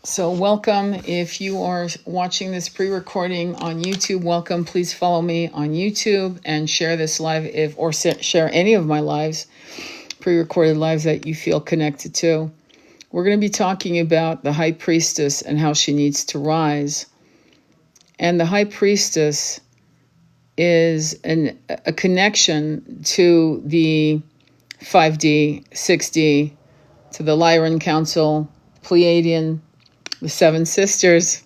So welcome. If you are watching this pre-recording on YouTube, welcome. Please follow me on YouTube and share this live share any of my lives, pre-recorded lives that you feel connected to. We're going to be talking about the high priestess and how she needs to rise. And the high priestess is a connection to the 5D, 6D, to the Lyran Council, Pleiadian, the Seven Sisters.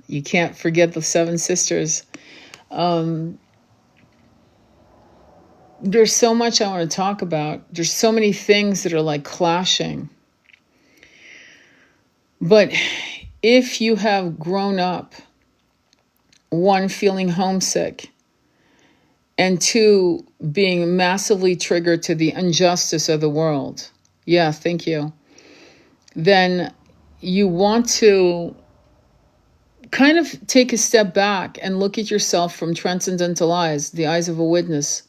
You can't forget the Seven Sisters. There's so much I want to talk about. There's so many things that are like clashing. But if you have grown up, one, feeling homesick, and two, being massively triggered to the injustice of the world, yeah, thank you, then you want to kind of take a step back and look at yourself from transcendental eyes, the eyes of a witness,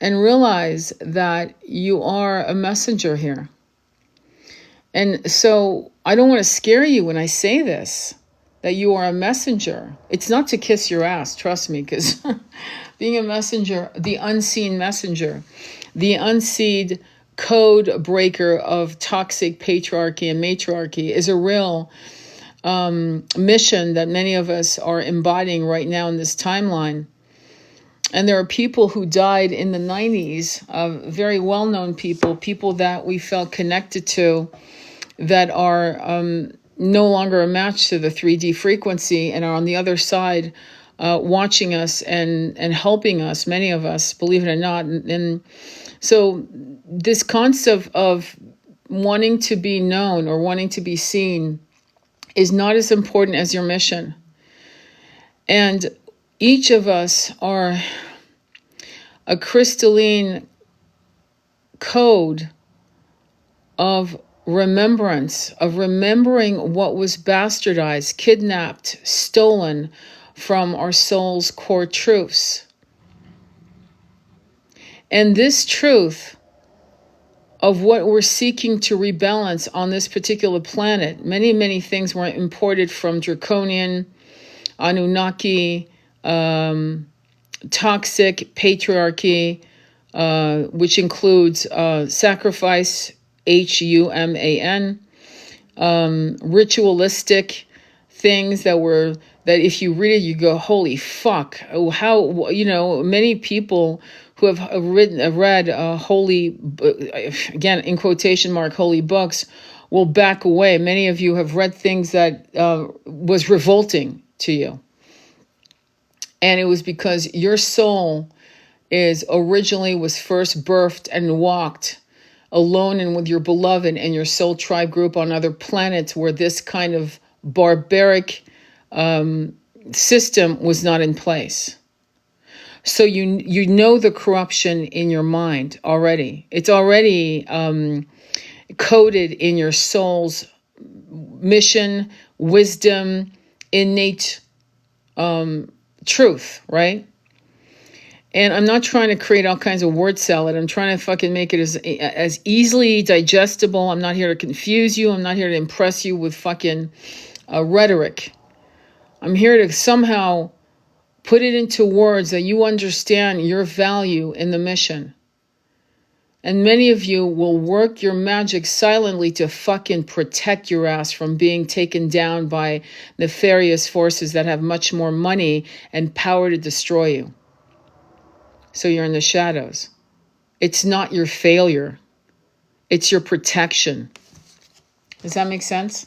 and realize that you are a messenger here. And so I don't want to scare you when I say this, that you are a messenger. It's not to kiss your ass, trust me, because being a messenger, the unseen messenger, the unseen code breaker of toxic patriarchy and matriarchy is a real mission that many of us are embodying right now in this timeline. And there are people who died in the 90s, very well-known people that we felt connected to, that are no longer a match to the 3D frequency and are on the other side watching us and helping us, many of us, believe it or not. And so this concept of wanting to be known or wanting to be seen is not as important as your mission. And each of us are a crystalline code of remembrance, of remembering what was bastardized, kidnapped, stolen from our soul's core truths. And this truth of what we're seeking to rebalance on this particular planet, many, many things were imported from Draconian, Anunnaki, toxic patriarchy, which includes sacrifice, Human, ritualistic things that if you read it, you go, holy fuck. How, many people who have read holy, again, in quotation mark, holy books will back away. Many of you have read things that was revolting to you. And it was because your soul was first birthed and walked alone and with your beloved and your soul tribe group on other planets where this kind of barbaric system was not in place. So you know the corruption in your mind already. It's already coded in your soul's mission, wisdom, innate truth, right? And I'm not trying to create all kinds of word salad. I'm trying to fucking make it as easily digestible. I'm not here to confuse you. I'm not here to impress you with fucking rhetoric. I'm here to somehow put it into words that you understand your value in the mission. And many of you will work your magic silently to fucking protect your ass from being taken down by nefarious forces that have much more money and power to destroy you. So you're in the shadows. It's not your failure. It's your protection. Does that make sense?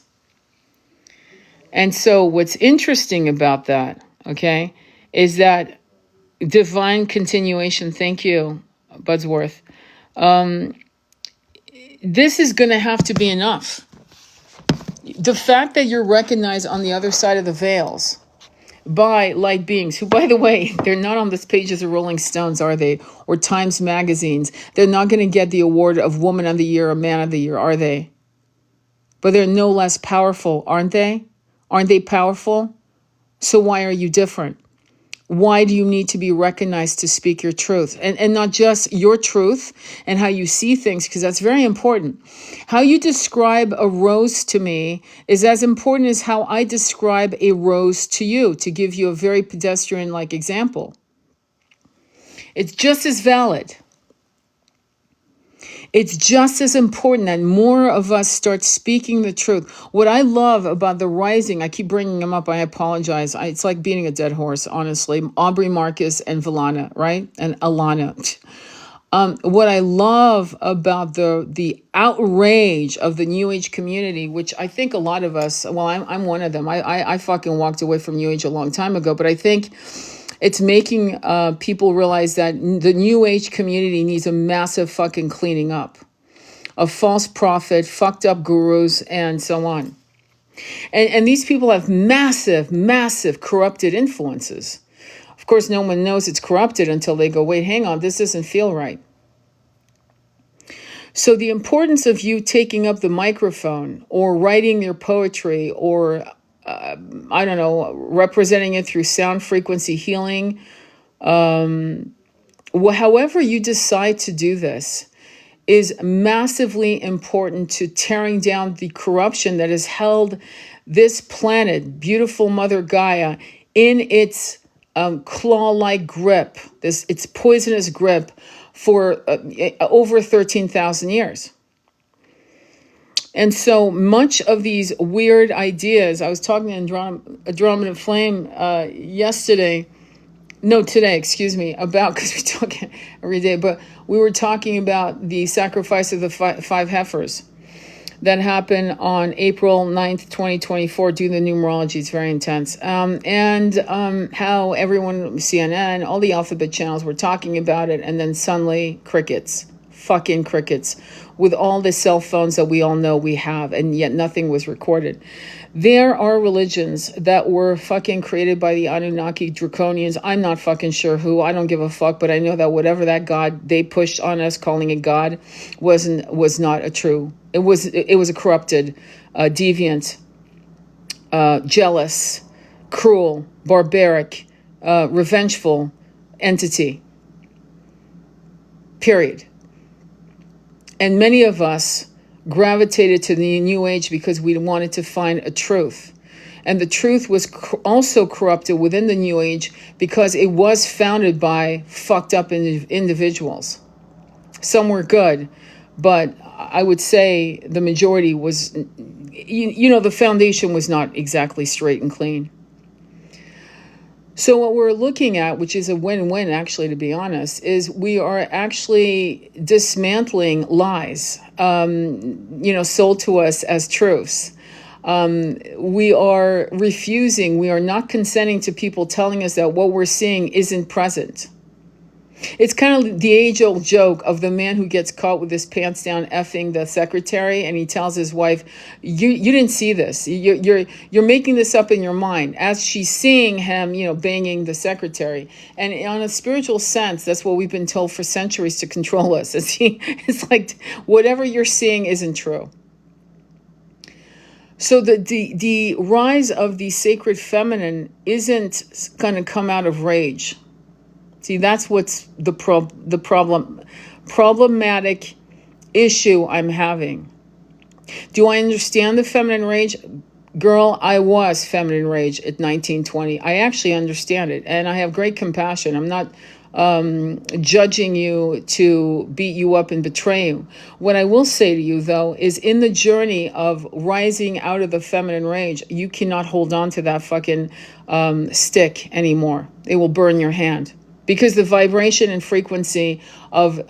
And so what's interesting about that, okay, is that divine continuation, thank you, Budsworth, this is going to have to be enough. The fact that you're recognized on the other side of the veils by light beings, who, by the way, they're not on this pages of Rolling Stones, are they? Or Times magazines. They're not going to get the award of Woman of the Year or Man of the Year, are they? But they're no less powerful, aren't they? Aren't they powerful? So why are you different? Why do you need to be recognized to speak your truth? And not just your truth and how you see things, because that's very important. How you describe a rose to me is as important as how I describe a rose to you, to give you a very pedestrian-like example. It's just as valid. It's just as important that more of us start speaking the truth. What I love about the rising, I keep bringing them up, I apologize. It's like beating a dead horse, honestly. Aubrey Marcus and Valana, right? And Alana. What I love about the outrage of the New Age community, which I think a lot of us, well, I'm one of them. I fucking walked away from New Age a long time ago, but I think it's making people realize that the New Age community needs a massive fucking cleaning up of false prophet, fucked up gurus, and so on. And these people have massive, massive corrupted influences. Of course, no one knows it's corrupted until they go, wait, hang on, this doesn't feel right. So the importance of you taking up the microphone or writing your poetry or I don't know, representing it through sound frequency healing. However you decide to do this is massively important to tearing down the corruption that has held this planet, beautiful Mother Gaia, in its claw-like grip, its poisonous grip for over 13,000 years. And so much of these weird ideas, I was talking to Andromeda Flame today, about, because we talk every day, but we were talking about the sacrifice of the five heifers that happened on April 9th, 2024, due to the numerology. It's very intense. And how everyone, CNN, all the alphabet channels were talking about it, and then suddenly crickets. Fucking crickets, with all the cell phones that we all know we have, and yet nothing was recorded. There are religions that were fucking created by the Anunnaki Draconians. I'm not fucking sure who. I don't give a fuck, but I know that whatever that God they pushed on us, calling it God, was not a true. It was a corrupted, deviant, jealous, cruel, barbaric, revengeful entity. Period. And many of us gravitated to the New Age because we wanted to find a truth. And the truth was also corrupted within the New Age because it was founded by fucked up individuals. Some were good, but I would say the majority was, the foundation was not exactly straight and clean. So what we're looking at, which is a win-win actually, to be honest, is we are actually dismantling lies, sold to us as truths. We are not consenting to people telling us that what we're seeing isn't present. It's kind of the age-old joke of the man who gets caught with his pants down effing the secretary, and he tells his wife, "You didn't see this. You're making this up in your mind," as she's seeing him, banging the secretary. And on a spiritual sense, that's what we've been told for centuries to control us. It's like whatever you're seeing isn't true. So the rise of the sacred feminine isn't going to come out of rage. See, that's what's the problematic issue I'm having. Do I understand the feminine rage? Girl, I was feminine rage at 1920. I actually understand it, and I have great compassion. I'm not judging you to beat you up and betray you. What I will say to you, though, is in the journey of rising out of the feminine rage, you cannot hold on to that fucking stick anymore. It will burn your hand. Because the vibration and frequency of,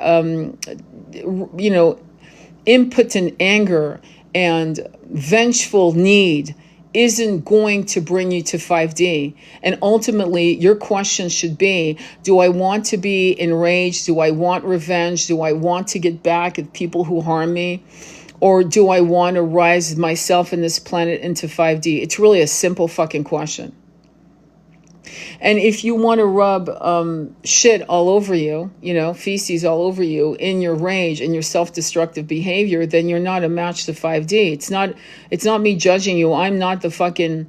impotent anger and vengeful need isn't going to bring you to 5D. And ultimately, your question should be, do I want to be enraged? Do I want revenge? Do I want to get back at people who harm me? Or do I want to rise myself and this planet into 5D? It's really a simple fucking question. And if you want to rub shit all over you, feces all over you in your rage and your self-destructive behavior, then you're not a match to 5D. It's not me judging you. I'm not the fucking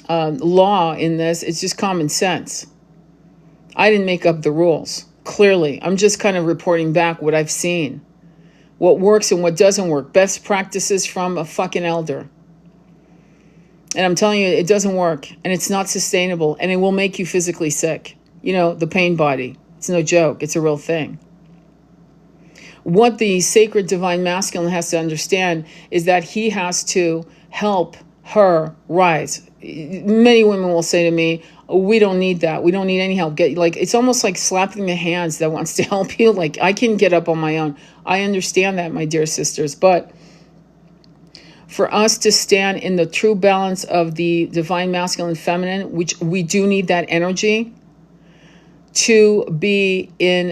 law in this. It's just common sense. I didn't make up the rules, clearly. I'm just kind of reporting back what I've seen, what works and what doesn't work. Best practices from a fucking elder. And I'm telling you, it doesn't work, and it's not sustainable, and it will make you physically sick. You know, the pain body. It's no joke. It's a real thing. What the sacred divine masculine has to understand is that he has to help her rise. Many women will say to me, oh, we don't need that. We don't need any help. It's almost like slapping the hands that wants to help you. Like, I can get up on my own. I understand that, my dear sisters. But for us to stand in the true balance of the divine masculine and feminine, which we do need that energy to be in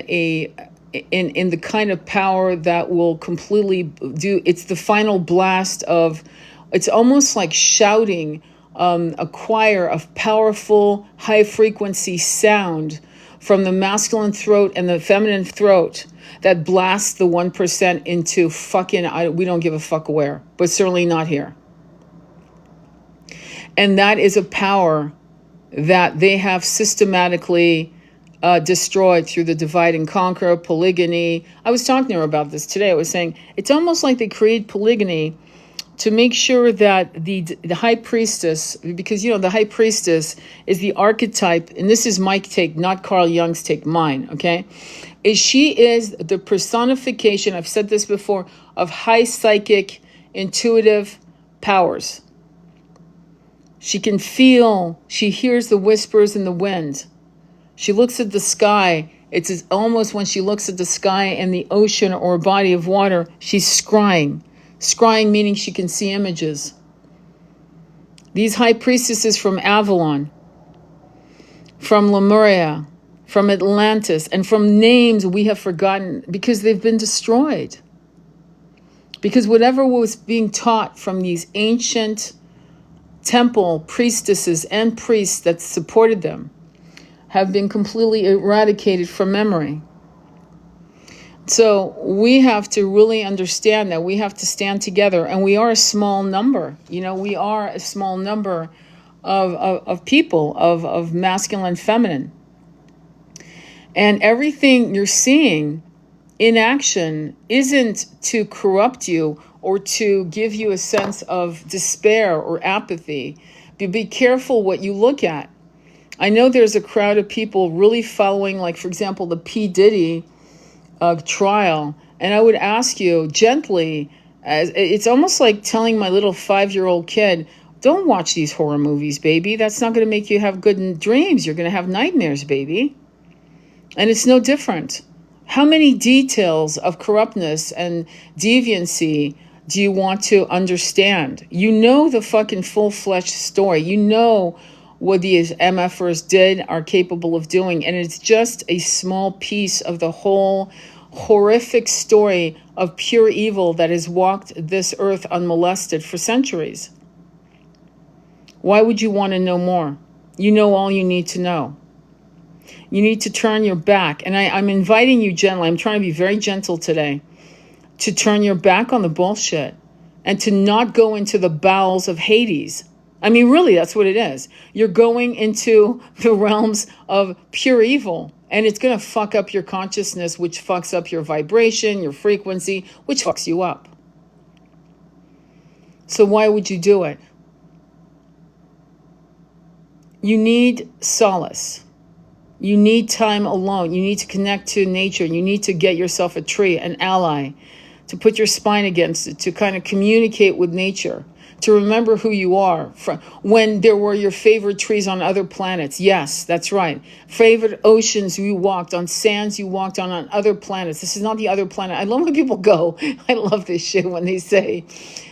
the kind of power that will completely do. It's the final blast of, it's almost like shouting a choir of powerful high frequency sound from the masculine throat and the feminine throat that blasts the 1% into fucking, we don't give a fuck where, but certainly not here. And that is a power that they have systematically destroyed through the divide and conquer, polygyny. I was talking to her about this today. I was saying, it's almost like they create polygyny to make sure that the high priestess, because, you know, the high priestess is the archetype, and this is my take, not Carl Jung's take, mine, okay? She is the personification, I've said this before, of high psychic, intuitive powers. She can feel, she hears the whispers in the wind. She looks at the sky. It's almost when she looks at the sky and the ocean or a body of water, she's scrying. Scrying meaning she can see images. These high priestesses from Avalon, from Lemuria, from Atlantis, and from names we have forgotten because they've been destroyed. Because whatever was being taught from these ancient temple priestesses and priests that supported them have been completely eradicated from memory. So we have to really understand that we have to stand together, and we are a small number. You know, we are a small number of people, of masculine and feminine. And everything you're seeing in action isn't to corrupt you or to give you a sense of despair or apathy. Be careful what you look at. I know there's a crowd of people really following, like, for example, the P. Diddy trial. And I would ask you gently, it's almost like telling my little 5-year-old kid, don't watch these horror movies, baby. That's not going to make you have good dreams. You're going to have nightmares, baby. And it's no different. How many details of corruptness and deviancy do you want to understand? You know the fucking full-fledged story. You know what these MFers did, are capable of doing. And it's just a small piece of the whole horrific story of pure evil that has walked this earth unmolested for centuries. Why would you want to know more? You know all you need to know. You need to turn your back. And I'm inviting you gently, I'm trying to be very gentle today, to turn your back on the bullshit and to not go into the bowels of Hades. I mean, really, that's what it is. You're going into the realms of pure evil, and it's going to fuck up your consciousness, which fucks up your vibration, your frequency, which fucks you up. So why would you do it? You need solace. You need time alone. You need to connect to nature. You need to get yourself a tree, an ally, to put your spine against it, to kind of communicate with nature, to remember who you are from when there were your favorite trees on other planets. Yes, that's right. Favorite oceans you walked on, sands you walked on other planets. This is not the other planet. I love when people go, I love this shit when they say,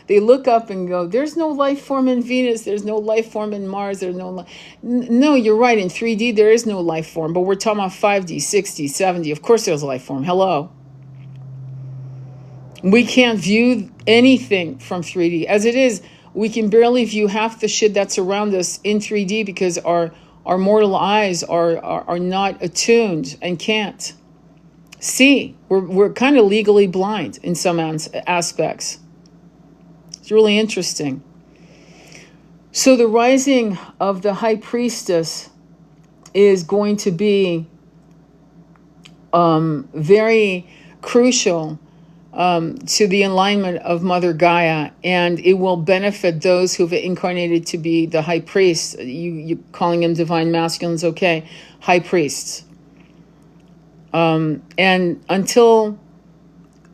they look up and go, there's no life form in Venus. There's no life form in Mars. There's no No, you're right. In 3D, there is no life form. But we're talking about 5D, 6D, 7D. Of course there's a life form. Hello. We can't view anything from 3D. As it is, we can barely view half the shit that's around us in 3D because our mortal eyes are not attuned and can't see. We're kind of legally blind in some aspects. It's really interesting. So the rising of the high priestess is going to be very crucial to the alignment of Mother Gaia, and it will benefit those who've incarnated to be the high priests. You calling them divine masculines, okay? High priests. And until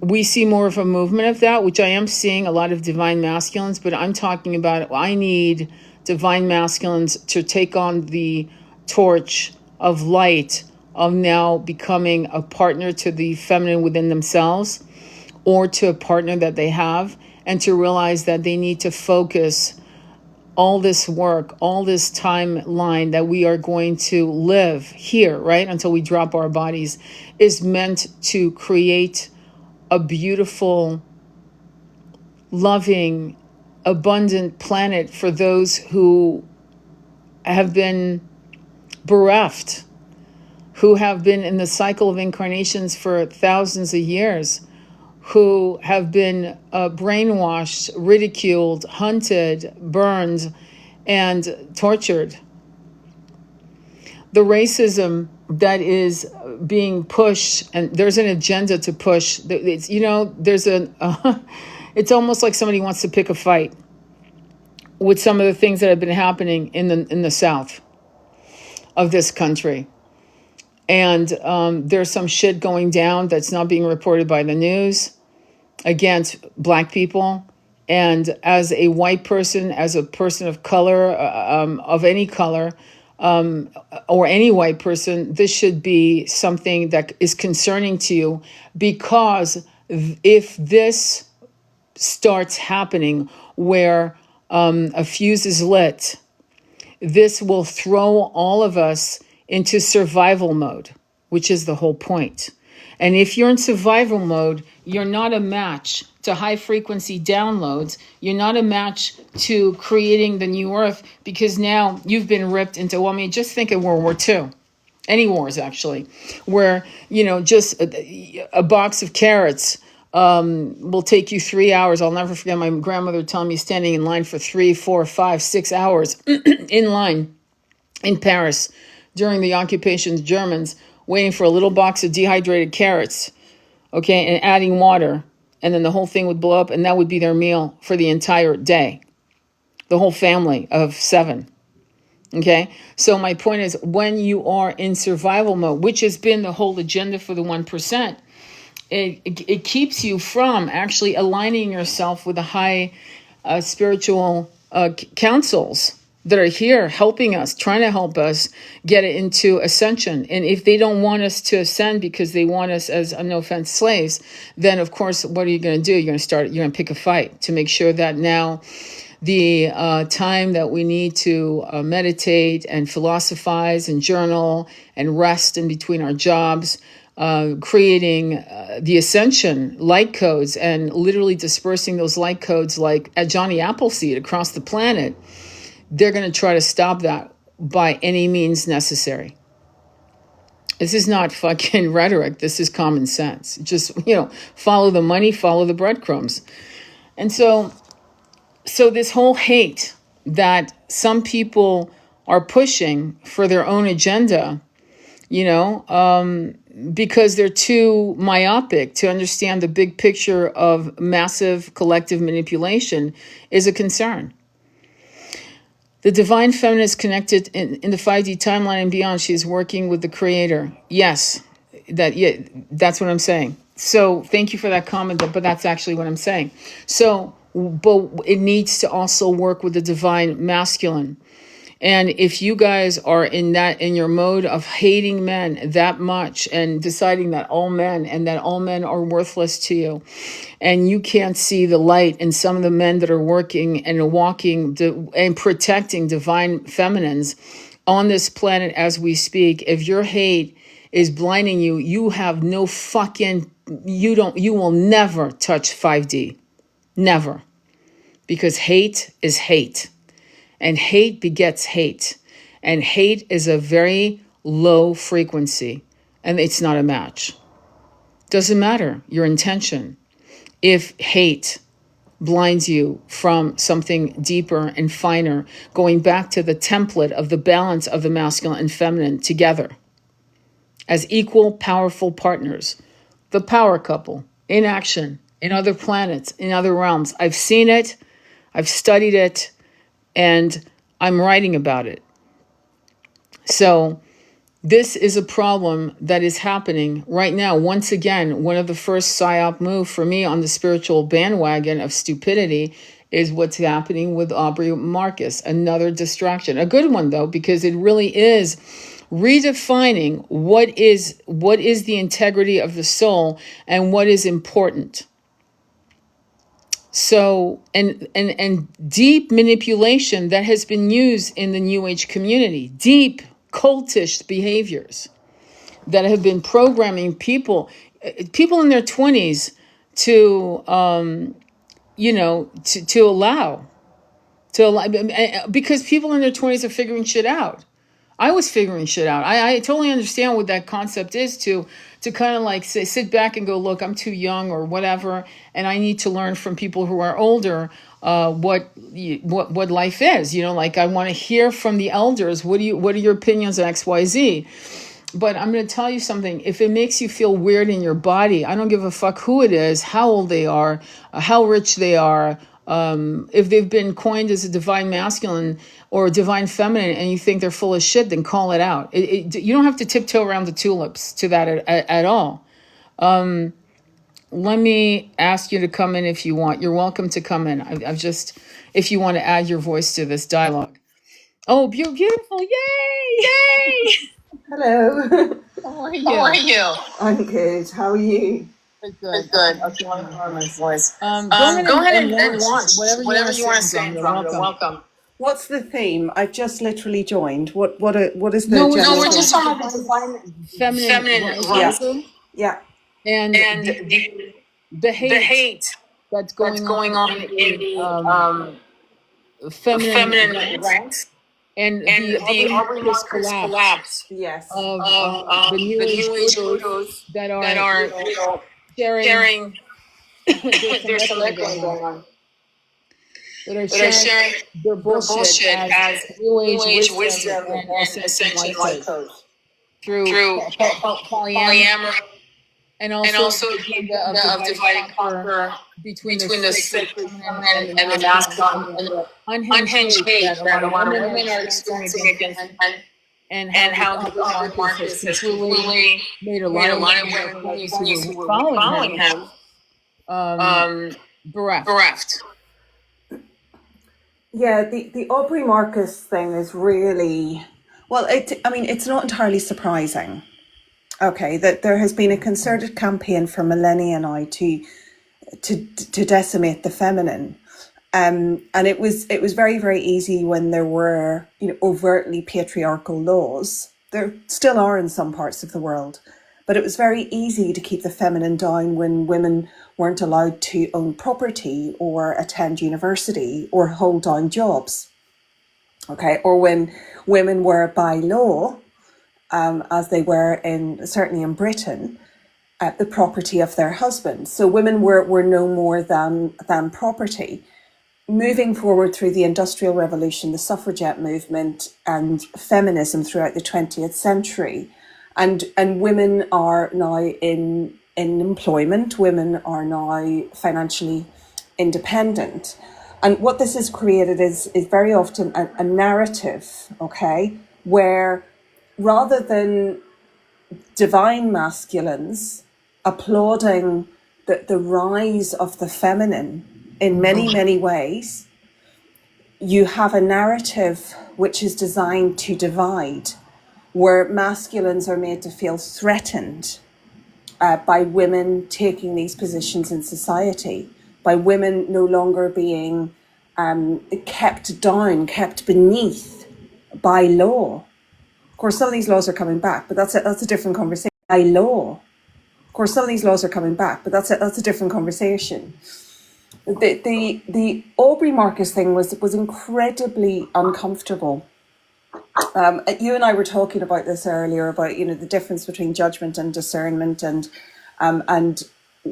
we see more of a movement of that, which I am seeing a lot of divine masculines, but I'm talking about I need divine masculines to take on the torch of light, of now becoming a partner to the feminine within themselves, or to a partner that they have, and to realize that they need to focus all this work, all this timeline that we are going to live here, right, until we drop our bodies, is meant to create a beautiful, loving, abundant planet for those who have been bereft, who have been in the cycle of incarnations for thousands of years, who have been brainwashed, ridiculed, hunted, burned, and tortured. The racism that is being pushed, and there's an agenda to push. It's, there's it's almost like somebody wants to pick a fight with some of the things that have been happening in the South of this country. And there's some shit going down that's not being reported by the news against Black people. And as a white person, as a person of color, of any color, or any white person, this should be something that is concerning to you, because if this starts happening where a fuse is lit, this will throw all of us into survival mode, which is the whole point. And if you're in survival mode, you're not a match to high frequency downloads. You're not a match to creating the new earth, because now you've been ripped into, just think of World War II. Any wars, actually, where, just a box of carrots will take you 3 hours. I'll never forget my grandmother telling me, standing in line for 3, 4, 5, 6 hours in line in Paris during the occupation of the Germans, waiting for a little box of dehydrated carrots, okay, and adding water, and then the whole thing would blow up, and that would be their meal for the entire day. The whole family of 7, okay? So my point is, when you are in survival mode, which has been the whole agenda for the 1%, it keeps you from actually aligning yourself with the high spiritual councils that are here helping us, trying to help us get it into ascension. And if they don't want us to ascend because they want us as, no offense, slaves, then of course, what are you going to do? You're going to pick a fight to make sure that now the time that we need to meditate and philosophize and journal and rest in between our jobs, creating the ascension light codes and literally dispersing those light codes like a Johnny Appleseed across the planet, they're going to try to stop that by any means necessary. This is not fucking rhetoric. This is common sense. Just, follow the money, follow the breadcrumbs. And so this whole hate that some people are pushing for their own agenda, because they're too myopic to understand the big picture of massive collective manipulation, is a concern. The divine feminine is connected in the 5D timeline and beyond. She's working with the creator. Yes, that's what I'm saying. So thank you for that comment, but that's actually what I'm saying. So, but it needs to also work with the divine masculine. And if you guys are in your mode of hating men that much and deciding that all men are worthless to you, and you can't see the light in some of the men that are working and walking and protecting divine feminines on this planet as we speak, if your hate is blinding you, you have no fucking, you will never touch 5D. Never. Because hate is hate. And hate begets hate. And hate is a very low frequency. And it's not a match. Doesn't matter your intention. If hate blinds you from something deeper and finer, going back to the template of the balance of the masculine and feminine together. as equal, powerful partners. The power couple in action, in other planets, in other realms. I've seen it, I've studied it, and I'm writing about it. So this is a problem that is happening right now. Once again, one of the first psyop move for me on the spiritual bandwagon of stupidity is what's happening with Aubrey Marcus. Another distraction. A good one, though, because it really is redefining what is the integrity of the soul and what is important. So, and deep manipulation that has been used in the New Age community, deep cultish behaviors that have been programming people in their 20s to to allow because people in their 20s are figuring shit out. I was figuring shit out. I totally understand what that concept is to kind of like sit back and go, look, I'm too young or whatever, and I need to learn from people who are older what life is. Like I want to hear from the elders. What are your opinions on XYZ? But I'm going to tell you something. If it makes you feel weird in your body, I don't give a fuck who it is, how old they are, how rich they are. If they've been coined as a divine masculine or a divine feminine and you think they're full of shit, then call it out. You don't have to tiptoe around the tulips to that at all. Let me ask you to come in if you want. You're welcome to come in. I've just, if you want to add your voice to this dialogue. Oh, beautiful. Yay! Yay! Hello. How are you? How are you? I'm good. How are you? Good. Good. Okay, let me lower my voice. Go Go ahead ahead and launch whatever you want to say, Andromeda. Andromeda. You're welcome. What's the theme? I've just literally joined. What is the No, general we're theme? just talking about the divine feminine rising Yeah. and the hate that's going on in feminine ranks and the Aubrey Marcus collapse Yes. of the New Age gurus that are sharing. There's some echoing going on. That are sharing their bullshit as New Age wisdom and ascension life codes through polyamory and also the agenda of divide and conquer between the sacred feminine and the masculine and the unhinged hate that a lot of women are experiencing against men, and how this Aubrey Marcus has completely made a lot of women who were following him bereft. Yeah, the Aubrey Marcus thing is really, well, it's not entirely surprising. Okay, that there has been a concerted campaign for millennia now to decimate the feminine. And it was very, very easy when there were, overtly patriarchal laws. There still are in some parts of the world, but it was very easy to keep the feminine down when women weren't allowed to own property or attend university or hold down jobs. Okay, or when women were by law, as they were certainly in Britain, the property of their husbands. So women were no more than property. Moving forward through the Industrial Revolution, the suffragette movement, and feminism throughout the 20th century, and women are now in employment. Women are now financially independent. And what this has created is very often a narrative, okay, where rather than divine masculines applauding the rise of the feminine in many, many ways, you have a narrative which is designed to divide, where masculines are made to feel threatened by women taking these positions in society, by women no longer being kept down, kept beneath by law. Of course, some of these laws are coming back, but that's a different conversation. By law. Of course, some of these laws are coming back, but that's a different conversation. The Aubrey Marcus thing was incredibly uncomfortable. You and I were talking about this earlier, about the difference between judgment and discernment, and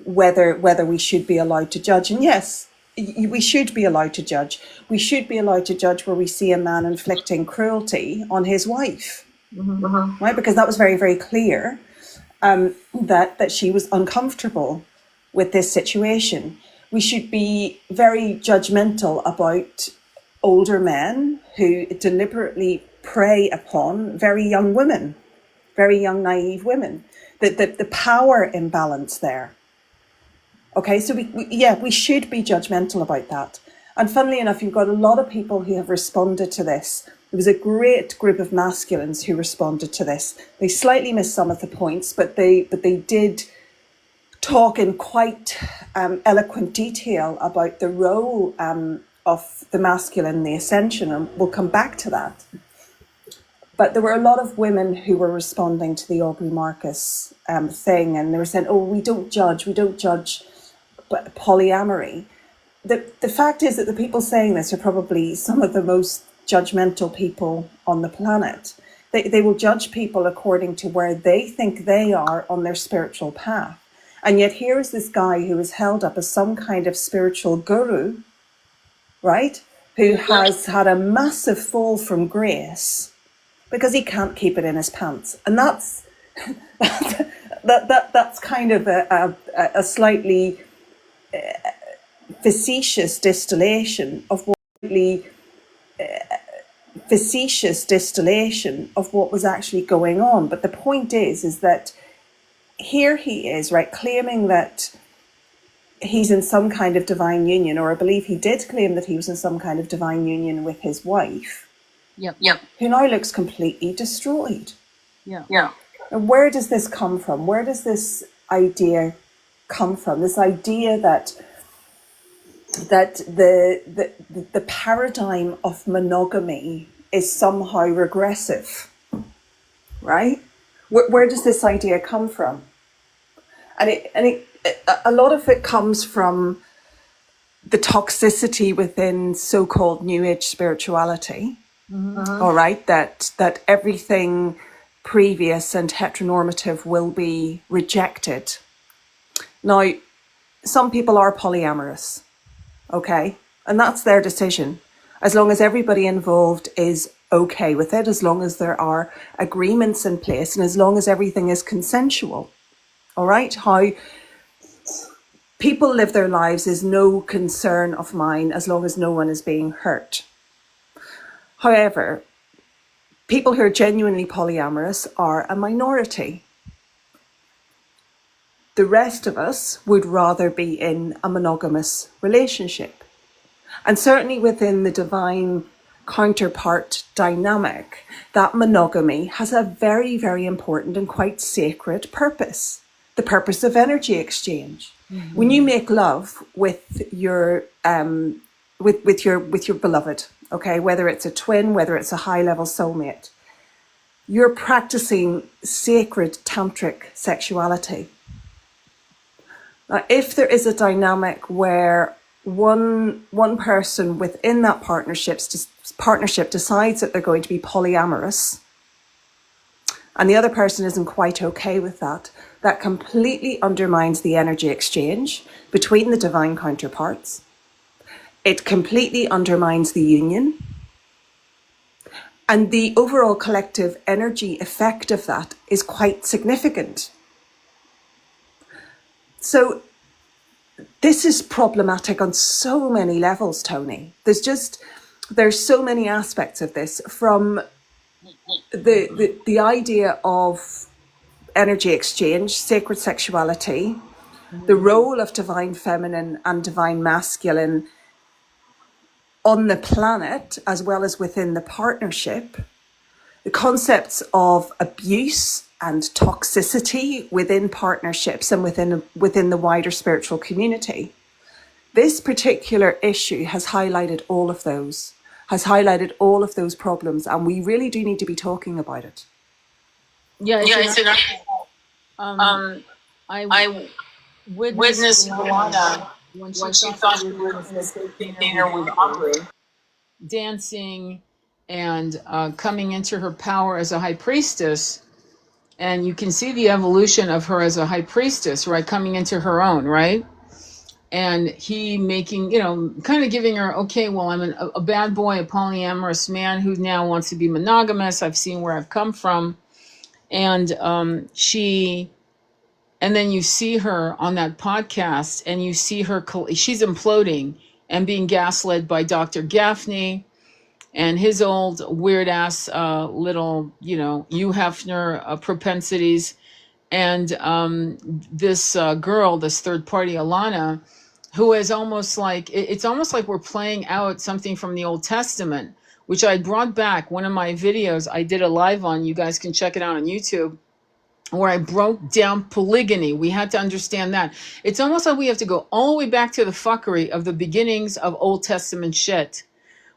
whether we should be allowed to judge. And yes, we should be allowed to judge. We should be allowed to judge where we see a man inflicting cruelty on his wife. right? Because that was very, very clear, that she was uncomfortable with this situation. We should be very judgmental about older men who deliberately prey upon very young women, very young, naive women. The power imbalance there. Okay, so we should be judgmental about that. And funnily enough, you've got a lot of people who have responded to this. There was a great group of masculines who responded to this. They slightly missed some of the points, but they did talk in quite eloquent detail about the role of the masculine in the ascension, and we'll come back to that. But there were a lot of women who were responding to the Aubrey Marcus thing, and they were saying, "Oh, we don't judge polyamory." The fact is that the people saying this are probably some of the most judgmental people on the planet. They will judge people according to where they think they are on their spiritual path. And yet here is this guy who is held up as some kind of spiritual guru, right? Who has had a massive fall from grace because he can't keep it in his pants. And that's that's kind of a slightly facetious distillation of what was actually going on. But the point is that here he is, right, claiming that he's in some kind of divine union, or I believe he did claim that he was in some kind of divine union with his wife, who now looks completely destroyed. And where does this come from? Where does this idea come from? This idea that the paradigm of monogamy is somehow regressive, right? Where does this idea come from? And a lot of it comes from the toxicity within so-called New Age spirituality. All right, that everything previous and heteronormative will be rejected. Now, some people are polyamorous, okay, and that's their decision. As long as everybody involved is okay with it, as long as there are agreements in place, and as long as everything is consensual. All right, how people live their lives is no concern of mine as long as no one is being hurt. However, people who are genuinely polyamorous are a minority. The rest of us would rather be in a monogamous relationship. And certainly within the divine counterpart dynamic, that monogamy has a very, very important and quite sacred purpose. The purpose of energy exchange. When you make love with your beloved, okay, whether it's a twin, whether it's a high-level soulmate, you're practicing sacred tantric sexuality. Now, if there is a dynamic where one person within that partnership decides that they're going to be polyamorous, and the other person isn't quite okay with that, that completely undermines the energy exchange between the divine counterparts. It completely undermines the union. And the overall collective energy effect of that is quite significant. So this is problematic on so many levels, Tony. There's so many aspects of this, from the idea of energy exchange, sacred sexuality, the role of divine feminine and divine masculine on the planet, as well as within the partnership, the concepts of abuse and toxicity within partnerships and within the wider spiritual community. This particular issue has highlighted all of those, problems, and we really do need to be talking about it. I witnessed Luana when she thought she was in a safe container with Aubrey, dancing and coming into her power as a high priestess. And you can see the evolution of her as a high priestess, right? Coming into her own, right? and he making, you know, kind of giving her, okay, well, I'm a bad boy, a polyamorous man who now wants to be monogamous. I've seen where I've come from. And and then you see her on that podcast, and you see her, she's imploding and being gaslit by Dr. Gaffney and his old weird ass little, you know, Hugh Hefner propensities. And this girl, this third party, Alana, who is almost like, it's almost like we're playing out something from the Old Testament, which I brought back. One of my videos I did a live on, you guys can check it out on YouTube, where I broke down polygyny. We had to understand that. It's almost like we have to go all the way back to the fuckery of the beginnings of Old Testament shit,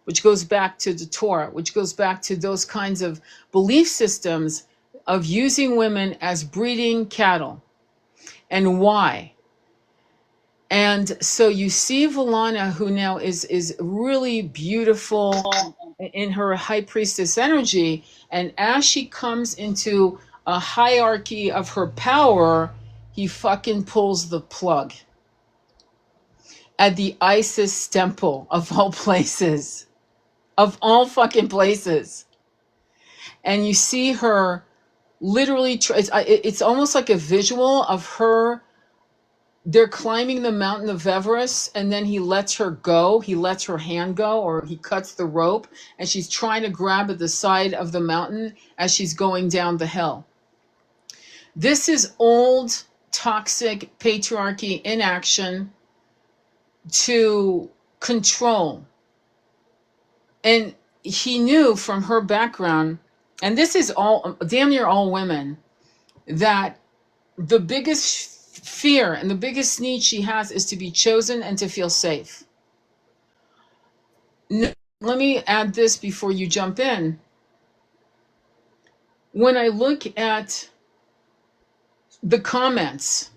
which goes back to the Torah, which goes back to those kinds of belief systems of using women as breeding cattle. And why? And so you see Valana, who now is really beautiful in her high priestess energy, and as she comes into a hierarchy of her power, he fucking pulls the plug at the Isis temple of all places, of all fucking places. And you see her literally, it's almost like a visual of her. They're climbing the mountain of Everest, and then he lets her go. He lets her hand go, or he cuts the rope, and she's trying to grab at the side of the mountain as she's going down the hill. This is old, toxic patriarchy in action to control. And he knew from her background, and this is all, damn near all women, that the biggest fear and the biggest need she has is to be chosen and to feel safe. Let me add this before you jump in. When I look at the comments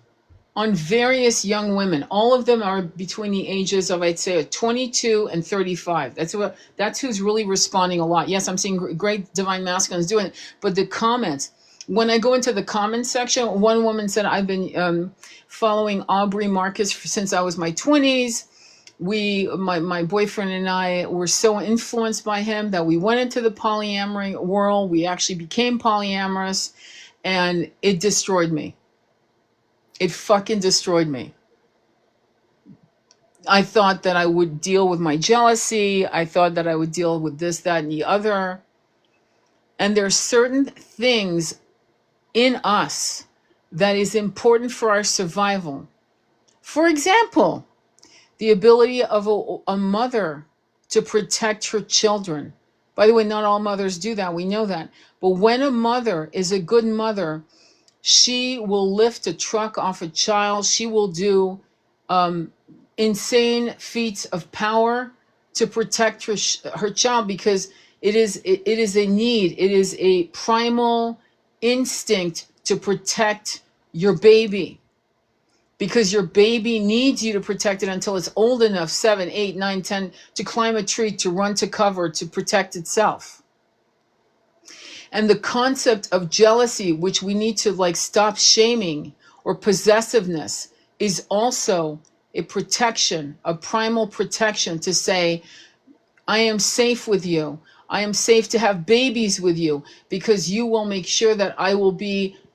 on various young women, all of them are between the ages of, I'd say, 22 and 35. That's who's really responding a lot. Yes, I'm seeing great divine masculines doing it, but the comments, when I go into the comments section, one woman said, I've been following Aubrey Marcus since I was my 20s. My boyfriend and I were so influenced by him that we went into the polyamory world. We actually became polyamorous, and it destroyed me. It fucking destroyed me. I thought that I would deal with my jealousy. I thought that I would deal with this, that, and the other. And there are certain things in us that is important for our survival. For example, the ability of a mother to protect her children. By the way, not all mothers do that. We know that. But when a mother is a good mother, she will lift a truck off a child. She will do insane feats of power to protect her child, because it is a need. It is a primal instinct to protect your baby, because your baby needs you to protect it until it's old enough, 7, 8, 9, 10, to climb a tree, to run to cover, to protect itself. And the concept of jealousy, which we need to stop shaming, or possessiveness, is also a protection, a primal protection to say, I am safe with you. I am safe to have babies with you, because you will make sure that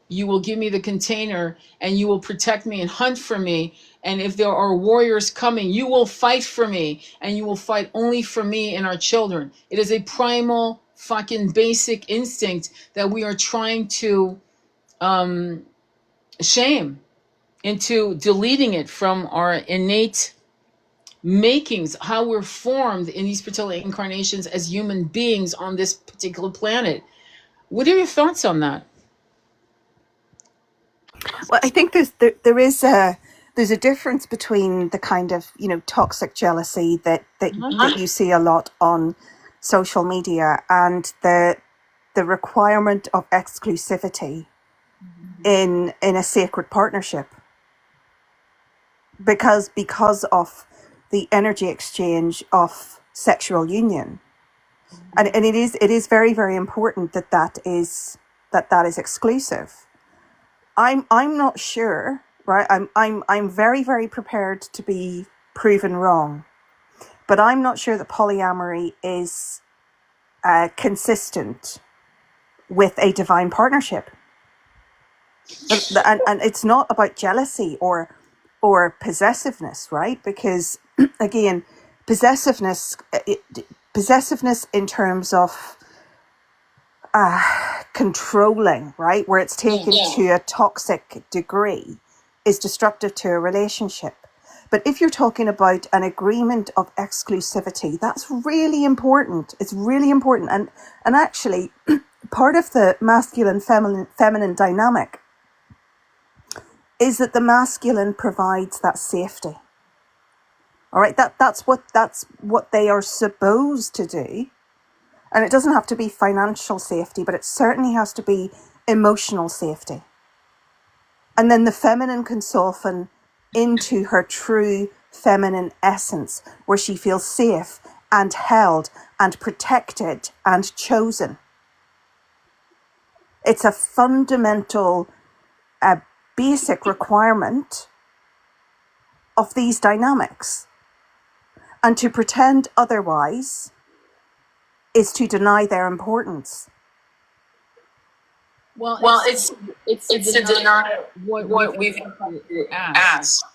you will give me the container, and you will protect me and hunt for me. And if there are warriors coming, you will fight for me, and you will fight only for me and our children. It is a primal fucking basic instinct that we are trying to shame into deleting it from our innate makings, how we're formed in these particular incarnations as human beings on this particular planet. What are your thoughts on that? Well, I think there is a difference between the kind of toxic jealousy that you see a lot on social media, and the requirement of exclusivity in a sacred partnership, because of the energy exchange of sexual union, and it is very, very important that is exclusive. I'm not sure right? I'm very, very prepared to be proven wrong, but I'm not sure that polyamory is consistent with a divine partnership. And it's not about jealousy or possessiveness, right? Because again, possessiveness in terms of controlling, right, where it's taken to a toxic degree, is destructive to a relationship. But if you're talking about an agreement of exclusivity, that's really important. It's really important. And actually, part of the masculine feminine dynamic is that the masculine provides that safety. All right, that's what they are supposed to do. And it doesn't have to be financial safety, but it certainly has to be emotional safety. And then the feminine can soften into her true feminine essence, where she feels safe and held and protected and chosen. It's a fundamental, basic requirement of these dynamics. And to pretend otherwise is to deny their importance. Well, it's to deny what we've asked.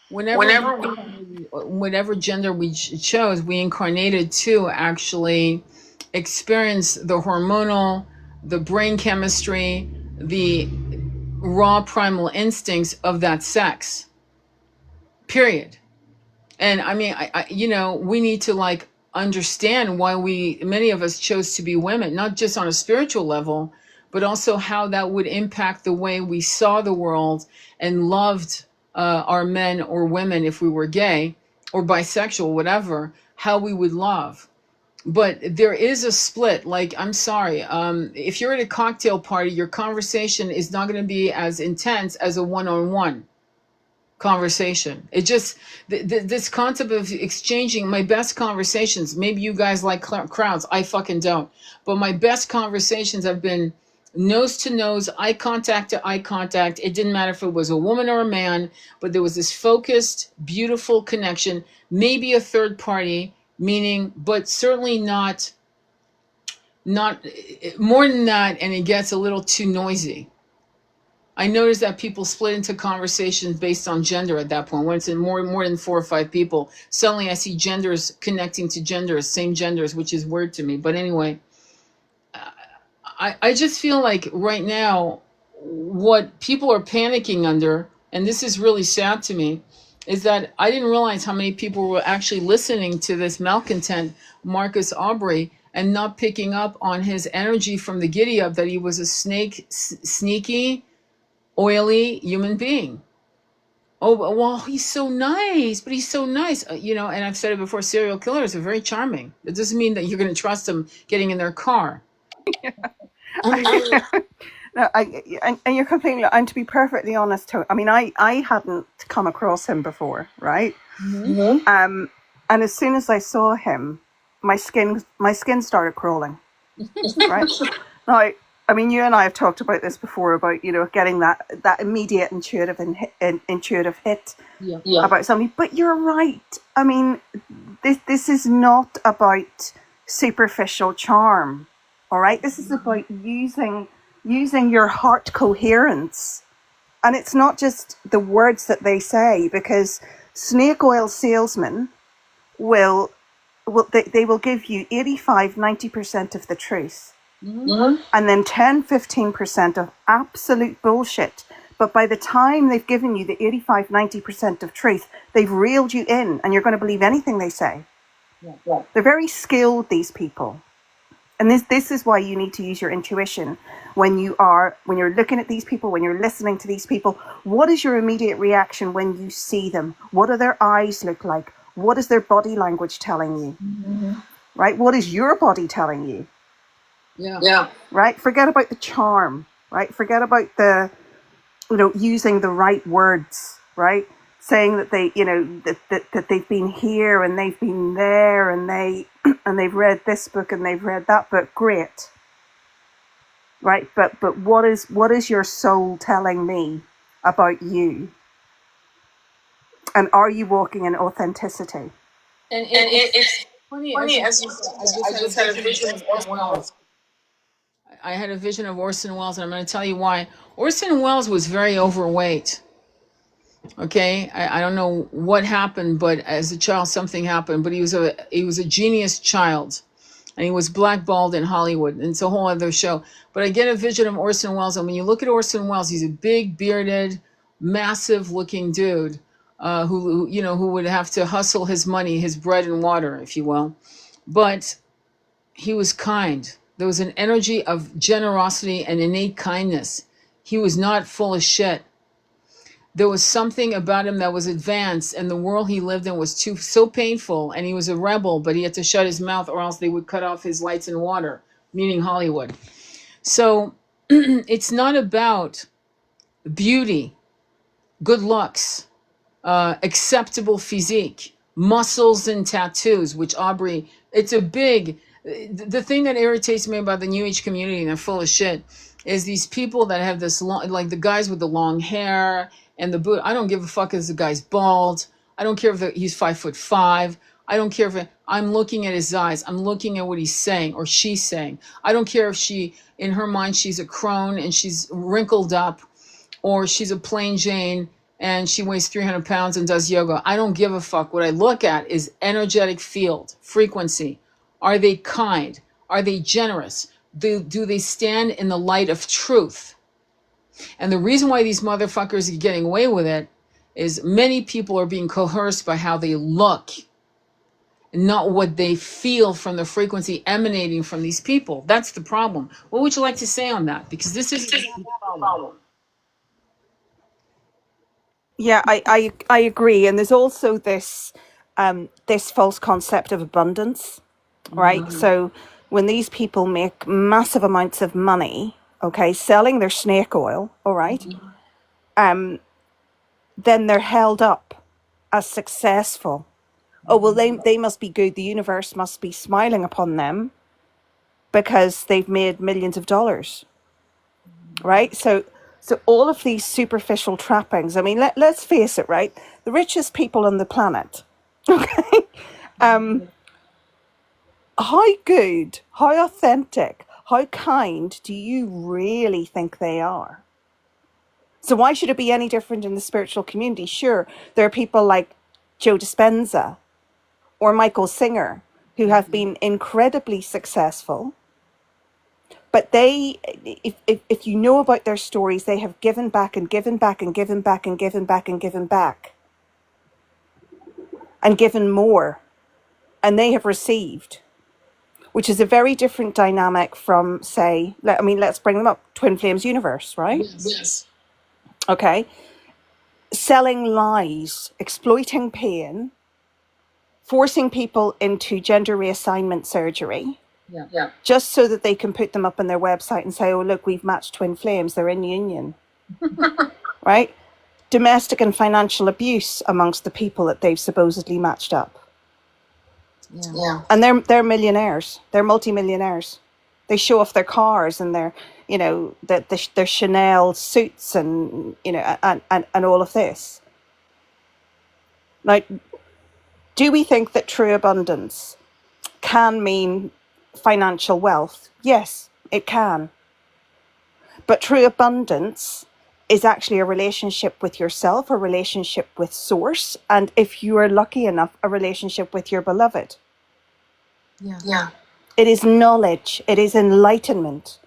Whatever gender we chose, we incarnated to actually experience the hormonal, the brain chemistry, the raw primal instincts of that sex. Period. And I mean, I we need to like understand why many of us chose to be women, not just on a spiritual level, but also how that would impact the way we saw the world and loved our men or women if we were gay or bisexual, whatever, how we would love. But there is a split. Like, I'm sorry, if you're at a cocktail party, your conversation is not going to be as intense as a one-on-one conversation. It just this concept of exchanging my best conversations. Maybe you guys like crowds. I fucking don't. But my best conversations have been nose to nose, eye contact to eye contact. It didn't matter if it was a woman or a man, but there was this focused, beautiful connection. Maybe a third party, meaning, but certainly not more than that. And it gets a little too noisy. I noticed that people split into conversations based on gender at that point. When it's in more than 4 or 5 people, suddenly I see genders connecting to genders, same genders, which is weird to me. But anyway, I just feel like right now, what people are panicking under, and this is really sad to me, is that I didn't realize how many people were actually listening to this malcontent Marcus Aubrey and not picking up on his energy from the giddy up that he was a sneaky, oily human being. Oh, well, he's so nice, but he's so nice. And I've said it before, serial killers are very charming. It doesn't mean that you're going to trust them getting in their car. No, and you're completely, and to be perfectly honest, I mean, I hadn't come across him before, right? Mm-hmm. And as soon as I saw him, my skin started crawling, right? Now, I mean, you and I have talked about this before about, getting that immediate intuitive hit about somebody. But you're right. I mean, this is not about superficial charm, all right? This is about using your heart coherence. And it's not just the words that they say, because snake oil salesmen will give you 85-90% of the truth. Mm-hmm. And then 10-15% of absolute bullshit. But by the time they've given you the 85-90% of truth, they've reeled you in and you're going to believe anything they say. Yeah. They're very skilled, these people. And this is why you need to use your intuition when you're looking at these people, when you're listening to these people. What is your immediate reaction when you see them? What do their eyes look like? What is their body language telling you? Mm-hmm. Right? What is your body telling you? Yeah. Right? Forget about the charm, right? Forget about the, using the right words, right? Saying that they, that they've been here and they've been there and they've read this book and they've read that book. Great. Right? But what is your soul telling me about you? And are you walking in authenticity? And And it's it's funny, as funny, you as you said that, said I that, just I had a just had a vision of vision of Orson Orson Welles. Welles. I had a vision of Orson Welles, and I'm going to tell you why. Orson Welles was very overweight. Okay, I don't know what happened, but as a child something happened. But he was a genius child, and he was blackballed in Hollywood. And it's a whole other show. But I get a vision of Orson Welles, and when you look at Orson Welles, he's a big, bearded, massive-looking dude who would have to hustle his money, his bread and water, if you will. But he was kind. There was an energy of generosity and innate kindness. He was not full of shit. There was something about him that was advanced, and the world he lived in was so painful, and he was a rebel, but he had to shut his mouth or else they would cut off his lights and water, meaning Hollywood. So it's not about beauty, good looks, acceptable physique, muscles and tattoos, which Aubrey, it's a big, the thing that irritates me about the New Age community, and they're full of shit, is these people that have this long, like the guys with the long hair and the boot. I don't give a fuck if the guy's bald. I don't care if he's 5'5". I don't care if I'm looking at his eyes. I'm looking at what he's saying or she's saying. I don't care if in her mind, she's a crone and she's wrinkled up, or she's a plain Jane and she weighs 300 pounds and does yoga. I don't give a fuck. What I look at is energetic field, frequency. Are they kind? Are they generous? Do they stand in the light of truth? And the reason why these motherfuckers are getting away with it is many people are being coerced by how they look, not what they feel from the frequency emanating from these people. That's the problem. What would you like to say on that? Because this is the problem. Yeah, I agree. And there's also this false concept of abundance, right? Mm-hmm. So when these people make massive amounts of money, okay, selling their snake oil, all right, Mm-hmm. then they're held up as successful. Oh, well, they must be good. The universe must be smiling upon them because they've made millions of dollars, right? So all of these superficial trappings. I mean, let's face it, right? The richest people on the planet, okay? How good, how authentic, how kind do you really think they are? So why should it be any different in the spiritual community? Sure, there are people like Joe Dispenza or Michael Singer who have been incredibly successful. But if you know about their stories, they have given back and given back and given back and given back and given back and given more, and they have received, which is a very different dynamic from, say, let's bring them up, Twin Flames Universe, right? Yes. Okay. Selling lies, exploiting pain, forcing people into gender reassignment surgery. Yeah. Just so that they can put them up on their website and say, oh, look, we've matched twin flames. They're in union. Right? Domestic and financial abuse amongst the people that they've supposedly matched up. Yeah. And they're millionaires. They're multimillionaires. They show off their cars and their, their Chanel suits and, and all of this. Now, do we think that true abundance can mean financial wealth? Yes, it can. But true abundance is actually a relationship with yourself, a relationship with source, and if you are lucky enough, a relationship with your beloved. Yeah. It is knowledge. It is enlightenment.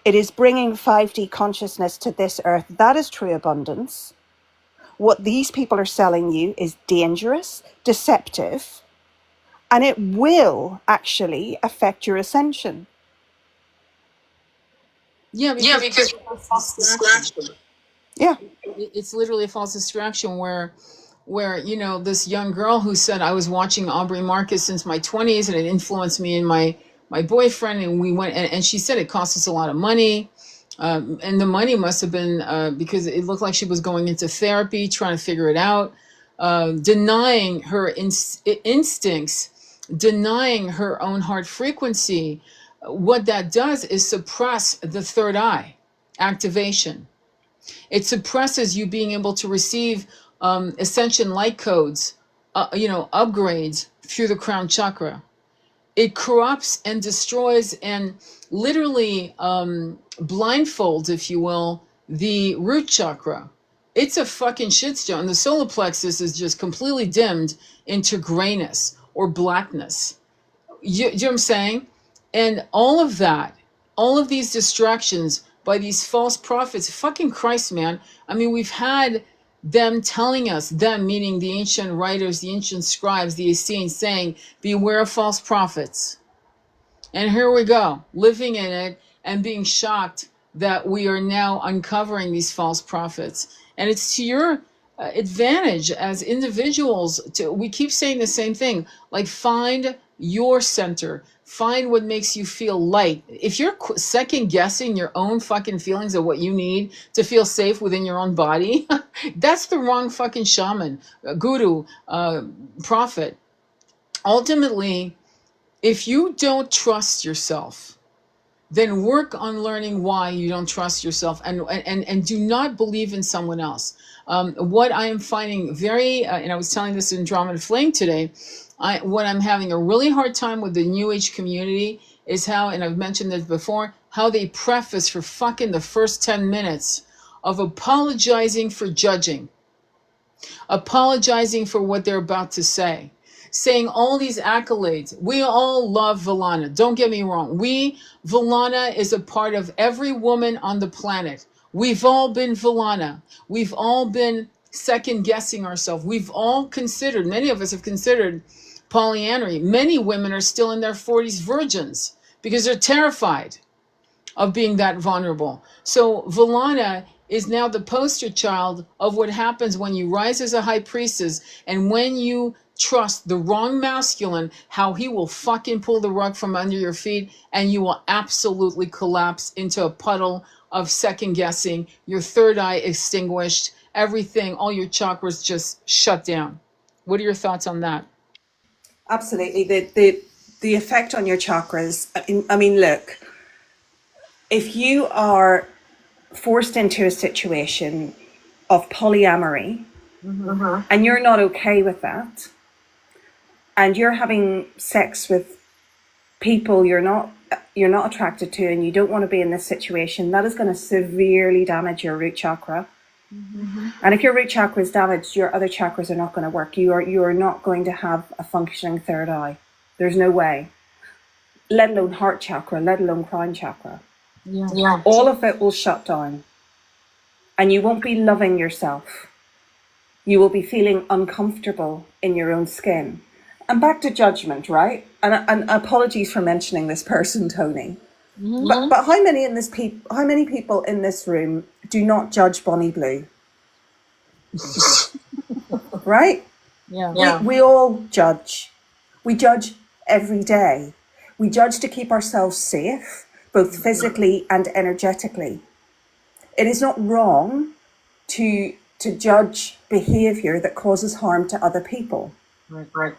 It is bringing 5D consciousness to this earth. That is true abundance. What these people are selling you is dangerous, deceptive, and it will actually affect your ascension. Yeah, because it's a false distraction. Yeah. It's literally a false distraction where this young girl who said, I was watching Aubrey Marcus since my 20s and it influenced me and my boyfriend, and we went, and she said it cost us a lot of money, and the money must have been because it looked like she was going into therapy trying to figure it out, denying her instincts, denying her own heart frequency. What that does is suppress the third eye activation. It suppresses you being able to receive ascension light codes, upgrades through the crown chakra. It corrupts and destroys and literally blindfolds, if you will, the root chakra. It's a fucking shitstone. The solar plexus is just completely dimmed into grayness or blackness. You know what I'm saying? And all of that, all of these distractions by these false prophets, fucking Christ, man. I mean, we've had them telling us, them meaning the ancient writers, the ancient scribes, the Essenes, saying, beware of false prophets. And here we go, living in it and being shocked that we are now uncovering these false prophets. And it's to your advantage as individuals we keep saying the same thing, like find your center, find what makes you feel light. If you're second guessing your own fucking feelings of what you need to feel safe within your own body, that's the wrong fucking shaman, guru, prophet. Ultimately, if you don't trust yourself, then work on learning why you don't trust yourself, and do not believe in someone else. What I am finding very, and I was telling this in Andromeda Flame today, what I'm having a really hard time with the New Age community is how, and I've mentioned this before, how they preface for fucking the first 10 minutes of apologizing for judging, apologizing for what they're about to say, saying all these accolades. We all love Valana. Don't get me wrong. Valana is a part of every woman on the planet. We've all been Valana. We've all been second guessing ourselves. We've all considered, many of us have considered polyamory. Many women are still in their 40s virgins because they're terrified of being that vulnerable. So Valana is now the poster child of what happens when you rise as a high priestess and when you trust the wrong masculine, how he will fucking pull the rug from under your feet and you will absolutely collapse into a puddle of second guessing, your third eye extinguished, everything, all your chakras just shut down. What are your thoughts on that? Absolutely. The effect on your chakras, I mean, look, if you are forced into a situation of polyamory and you're not okay with that, and you're having sex with people you're not attracted to, and you don't want to be in this situation, that is going to severely damage your root chakra. And if your root chakra is damaged, your other chakras are not going to work. You are not going to have a functioning third eye. There's no way. Let alone heart chakra, let alone crown chakra. Yeah. All of it will shut down. And you won't be loving yourself. You will be feeling uncomfortable in your own skin. And back to judgment, right? And apologies for mentioning this person, Tony. But how many people in this room do not judge Bonnie Blue? Right? Yeah. We all judge. We judge every day. We judge to keep ourselves safe, both physically and energetically. It is not wrong to judge behavior that causes harm to other people. Right.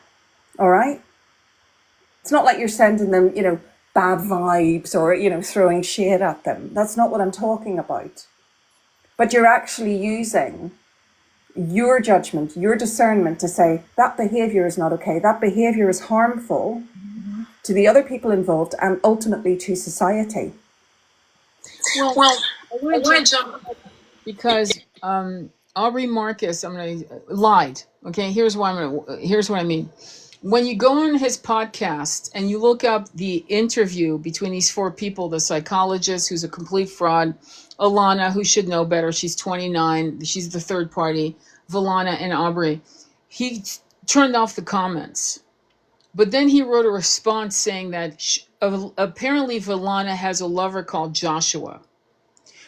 All right? It's not like you're sending them, bad vibes or, throwing shade at them. That's not what I'm talking about. But you're actually using your judgment, your discernment to say that behavior is not okay. That behavior is harmful to the other people involved and ultimately to society. Well, I want to jump because Aubrey Marcus, lied. Okay, here's what I mean. When you go on his podcast and you look up the interview between these four people, the psychologist who's a complete fraud, Alana, who should know better, she's 29, she's the third party, Valana and Aubrey, he turned off the comments. But then he wrote a response saying that apparently Valana has a lover called Joshua,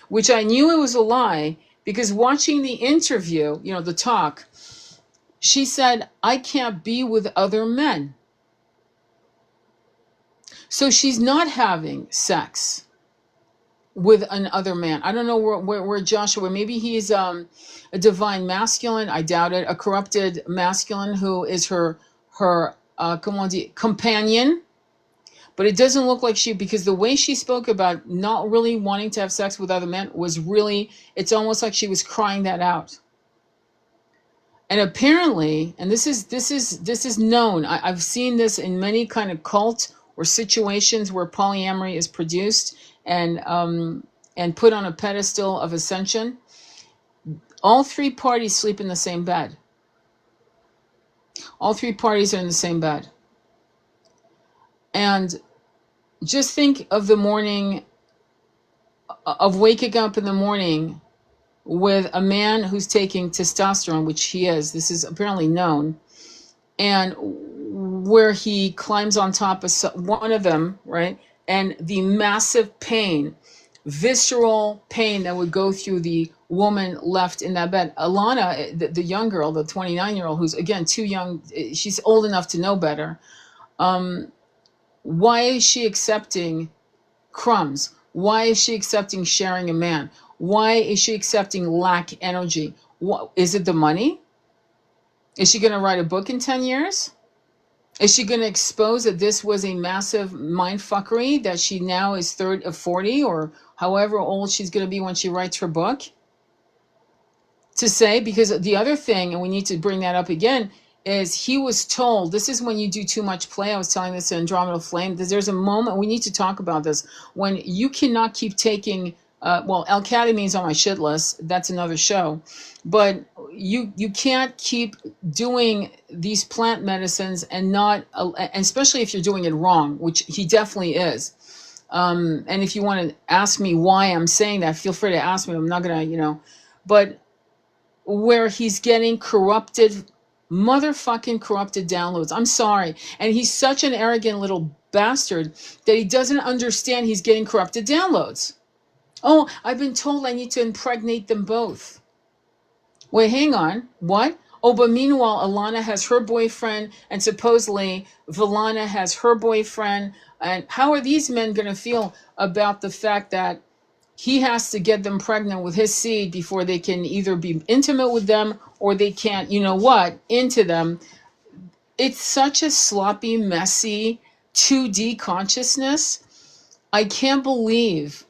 which I knew it was a lie because watching the interview, the talk, she said, I can't be with other men. So she's not having sex with another man. I don't know where Joshua, maybe he's a divine masculine. I doubt it. A corrupted masculine who is her companion. But it doesn't look like because the way she spoke about not really wanting to have sex with other men was really, it's almost like she was crying that out. And apparently, and this is known. I've seen this in many kind of cult or situations where polyamory is produced and put on a pedestal of ascension. All three parties sleep in the same bed. All three parties are in the same bed. And just think of the morning, of waking up in the morning with a man who's taking testosterone, which he is. This is apparently known. And where he climbs on top of one of them, right? And the massive pain, visceral pain that would go through the woman left in that bed. Alana, the young girl, the 29-year-old, who's again too young, she's old enough to know better. Why is she accepting crumbs? Why is she accepting sharing a man? Why is she accepting lack energy? What, is it the money? Is she going to write a book in 10 years? Is she going to expose that this was a massive mindfuckery, that she now is 40 or however old she's going to be when she writes her book? To say, because the other thing, and we need to bring that up again, is he was told, this is when you do too much play. I was telling this to Andromeda Flame, that there's a moment, we need to talk about this, when you cannot keep taking, L-ketamine is on my shit list. That's another show. But you can't keep doing these plant medicines and not, and especially if you're doing it wrong, which he definitely is. And if you want to ask me why I'm saying that, feel free to ask me. I'm not going to, but where he's getting motherfucking corrupted downloads. I'm sorry. And he's such an arrogant little bastard that he doesn't understand he's getting corrupted downloads. Oh, I've been told I need to impregnate them both. Wait, hang on. What? Oh, but meanwhile, Alana has her boyfriend, and supposedly Valana has her boyfriend. And how are these men going to feel about the fact that he has to get them pregnant with his seed before they can either be intimate with them or they can't, into them? It's such a sloppy, messy 2D consciousness. I can't believe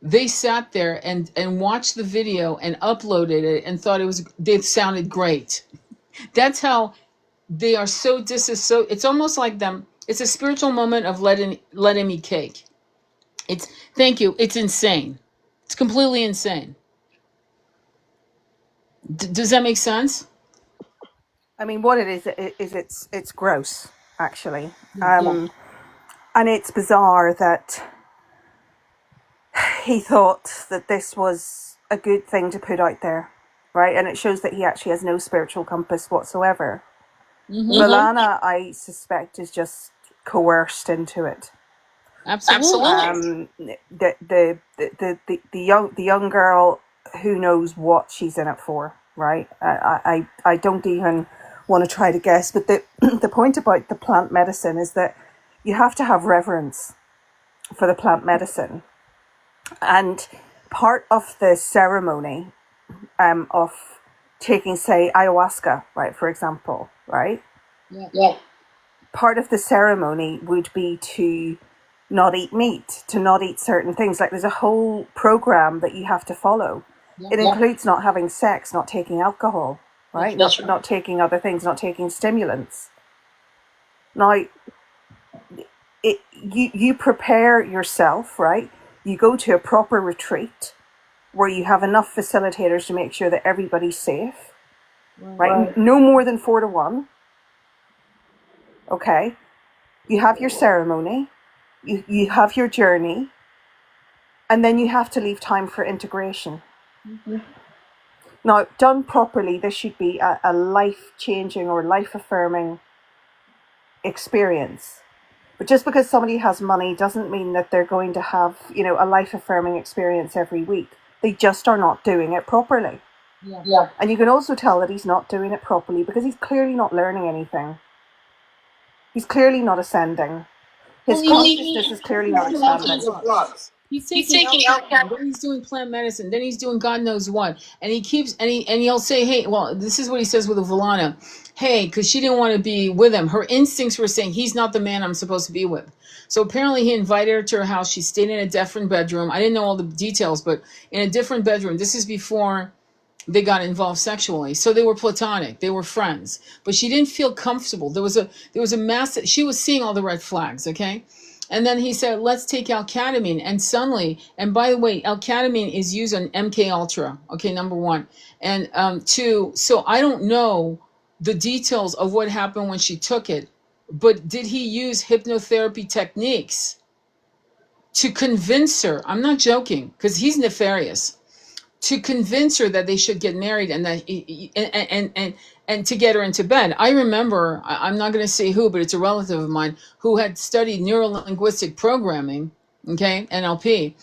they sat there and watched the video and uploaded it and thought they sounded great. That's how they are so disassociated. It's almost like them. It's a spiritual moment of letting me cake. Thank you. It's insane. It's completely insane. Does that make sense? I mean, what it is it's gross, actually. And it's bizarre that he thought that this was a good thing to put out there, right? And it shows that he actually has no spiritual compass whatsoever. Valana, I suspect, is just coerced into it. Absolutely. The young girl, who knows what she's in it for, right? I don't even want to try to guess. But the point about the plant medicine is that you have to have reverence for the plant medicine. And part of the ceremony of taking, say, ayahuasca, right, for example, right? Yeah. Part of the ceremony would be to not eat meat, to not eat certain things. Like, there's a whole program that you have to follow. It includes not having sex, not taking alcohol, right? Not taking other things, not taking stimulants. Now, you prepare yourself, right? You go to a proper retreat where you have enough facilitators to make sure that everybody's safe, right? No more than 4 to 1. Okay. You have your ceremony, you have your journey, and then you have to leave time for integration. Now, done properly, this should be a life-changing or life-affirming experience. But just because somebody has money doesn't mean that they're going to have, a life-affirming experience every week. They just are not doing it properly. Yeah. And you can also tell that he's not doing it properly because he's clearly not learning anything. He's clearly not ascending. His consciousness is clearly not expanding. He's taking L-ketamine, then he's doing plant medicine, then he's doing God knows what, and he keeps and he'll say, hey, well, this is what he says with Avalana, hey, because she didn't want to be with him. Her instincts were saying he's not the man I'm supposed to be with. So apparently he invited her to her house. She stayed in a different bedroom. I didn't know all the details, but in a different bedroom. This is before they got involved sexually. So they were platonic. They were friends. But she didn't feel comfortable. There was a mass. She was seeing all the red flags, okay? And then he said, let's take L-ketamine. And suddenly, and by the way, L-ketamine is used on MK Ultra, okay, number one. And two, so I don't know the details of what happened when she took it, but did he use hypnotherapy techniques to convince her? I'm not joking, because he's nefarious, to convince her that they should get married and that and to get her into bed. I remember, I'm not going to say who, but it's a relative of mine who had studied neuro-linguistic programming, okay, NLP,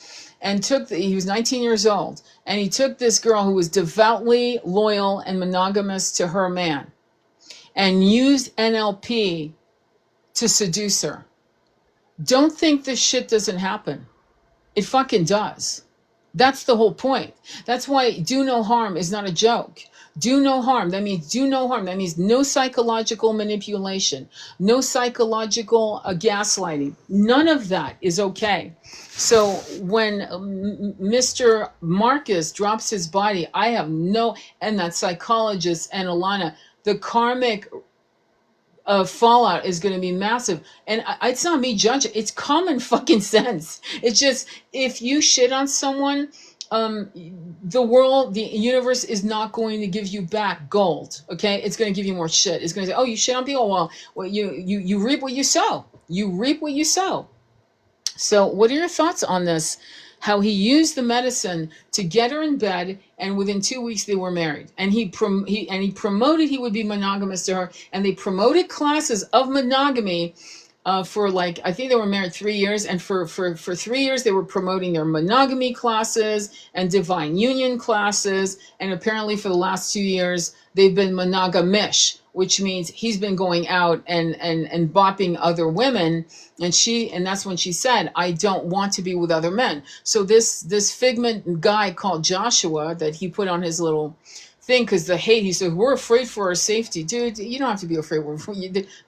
and he was 19 years old, and he took this girl who was devoutly loyal and monogamous to her man and used NLP to seduce her. Don't think this shit doesn't happen. It fucking does. That's the whole point. That's why do no harm is not a joke. Do no harm. That means do no harm. That means no psychological manipulation, no psychological gaslighting. None of that is okay. So when Mr. Marcus drops his body, I have and that psychologist and Alana, the karmic fallout is going to be massive. And it's not me judging. It's common fucking sense. It's just, if you shit on someone, the world, the universe is not going to give you back gold. Okay, it's going to give you more shit. It's going to say, oh, you shit on people. Well, you reap what you sow. You reap what you sow. So what are your thoughts on this? How he used the medicine to get her in bed, and within 2 weeks they were married. And he promoted he would be monogamous to her, and they promoted classes of monogamy for, like, I think they were married 3 years, and for 3 years they were promoting their monogamy classes and divine union classes, and apparently for the last 2 years they've been monogamish, which means he's been going out and bopping other women, and that's when she said, I don't want to be with other men. So this figment guy called Joshua that he put on his little thing, because the hate, he said, we're afraid for our safety. Dude, you don't have to be afraid.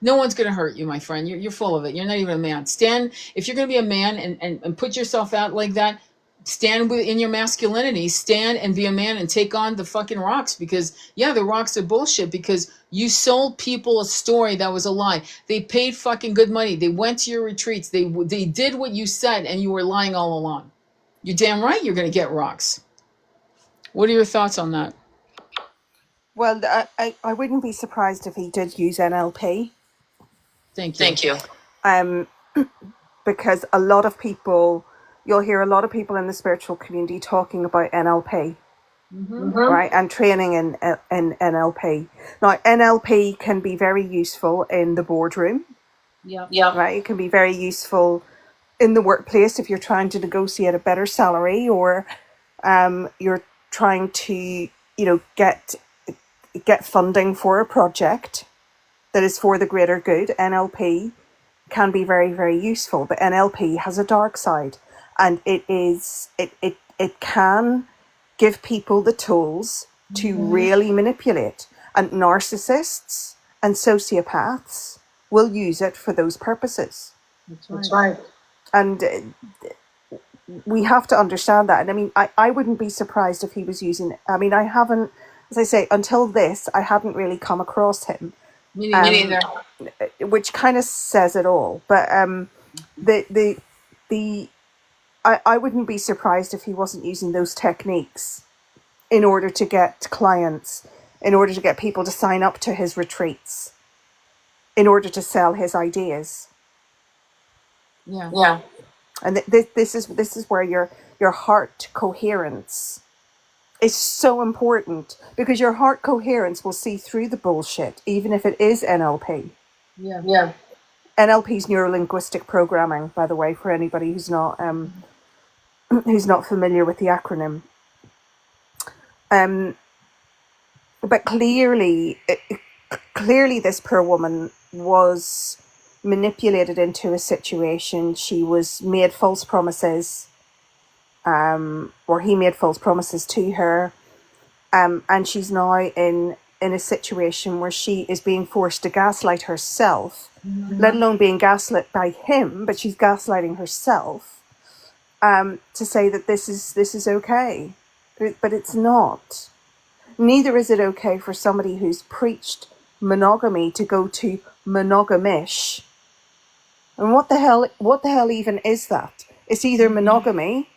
No one's going to hurt you, my friend. You're full of it. You're not even a man. If you're going to be a man and put yourself out like that, stand in your masculinity, stand and be a man and take on the fucking rocks, because the rocks are bullshit, because you sold people a story that was a lie. They paid fucking good money. They went to your retreats. They did what you said, and you were lying all along. You're damn right you're going to get rocks. What are your thoughts on that? Well, I wouldn't be surprised if he did use NLP. Thank you. Because a lot of people, you'll hear a lot of people in the spiritual community talking about NLP, right, and training in NLP. Now, NLP can be very useful in the boardroom. Yeah. Right, it can be very useful in the workplace if you're trying to negotiate a better salary, or you're trying to, get funding for a project that is for the greater good. NLP can be very, very useful, but NLP has a dark side, and it can give people the tools to really manipulate, and narcissists and sociopaths will use it for those purposes. That's right. And we have to understand that. And I mean, I wouldn't be surprised if he was using it. I mean, I haven't, as I say, until this, I hadn't really come across him. Me neither. Which kind of says it all. But I wouldn't be surprised if he wasn't using those techniques in order to get clients, in order to get people to sign up to his retreats, in order to sell his ideas. Yeah. And this is where your heart coherence is so important, because your heart coherence will see through the bullshit, even if it is NLP. Yeah. NLP is neuro-linguistic programming, by the way, for anybody who's not familiar with the acronym. But clearly, this poor woman was manipulated into a situation. She was made false promises. or he made false promises to her, and she's now in a situation where she is being forced to gaslight herself, let alone being gaslit by him, but she's gaslighting herself, to say that this is okay, but it's not. Neither is it okay for somebody who's preached monogamy to go to monogamish. And what the hell even is that? It's either monogamy,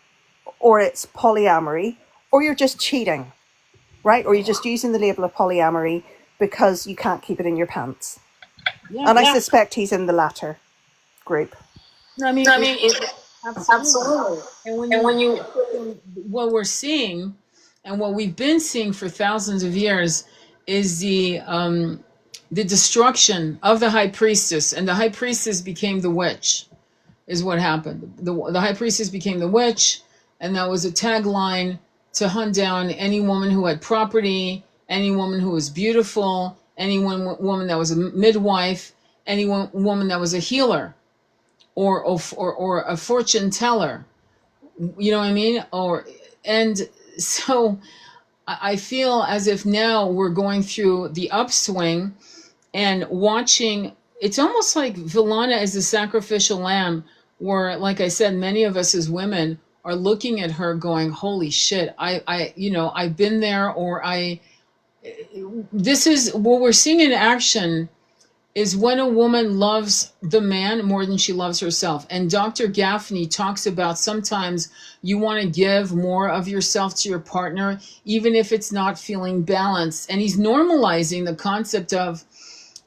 or it's polyamory, or you're just cheating, right? Or you're just using the label of polyamory because you can't keep it in your pants. Yeah, and I suspect he's in the latter group. I mean, absolutely. Absolutely. And when you what we're seeing and what we've been seeing for thousands of years is the destruction of the high priestess, and the high priestess became the witch, is what happened. The high priestess became the witch, and that was a tagline to hunt down any woman who had property, any woman who was beautiful, any woman that was a midwife, any woman that was a healer, or a fortune teller. You know what I mean? And so I feel as if now we're going through the upswing and watching. It's almost like Villana is the sacrificial lamb, where, like I said, many of us as women are looking at her going, holy shit, I've been there, or this is what we're seeing in action, is when a woman loves the man more than she loves herself. And Dr. Gaffney talks about sometimes you want to give more of yourself to your partner, even if it's not feeling balanced. And he's normalizing the concept of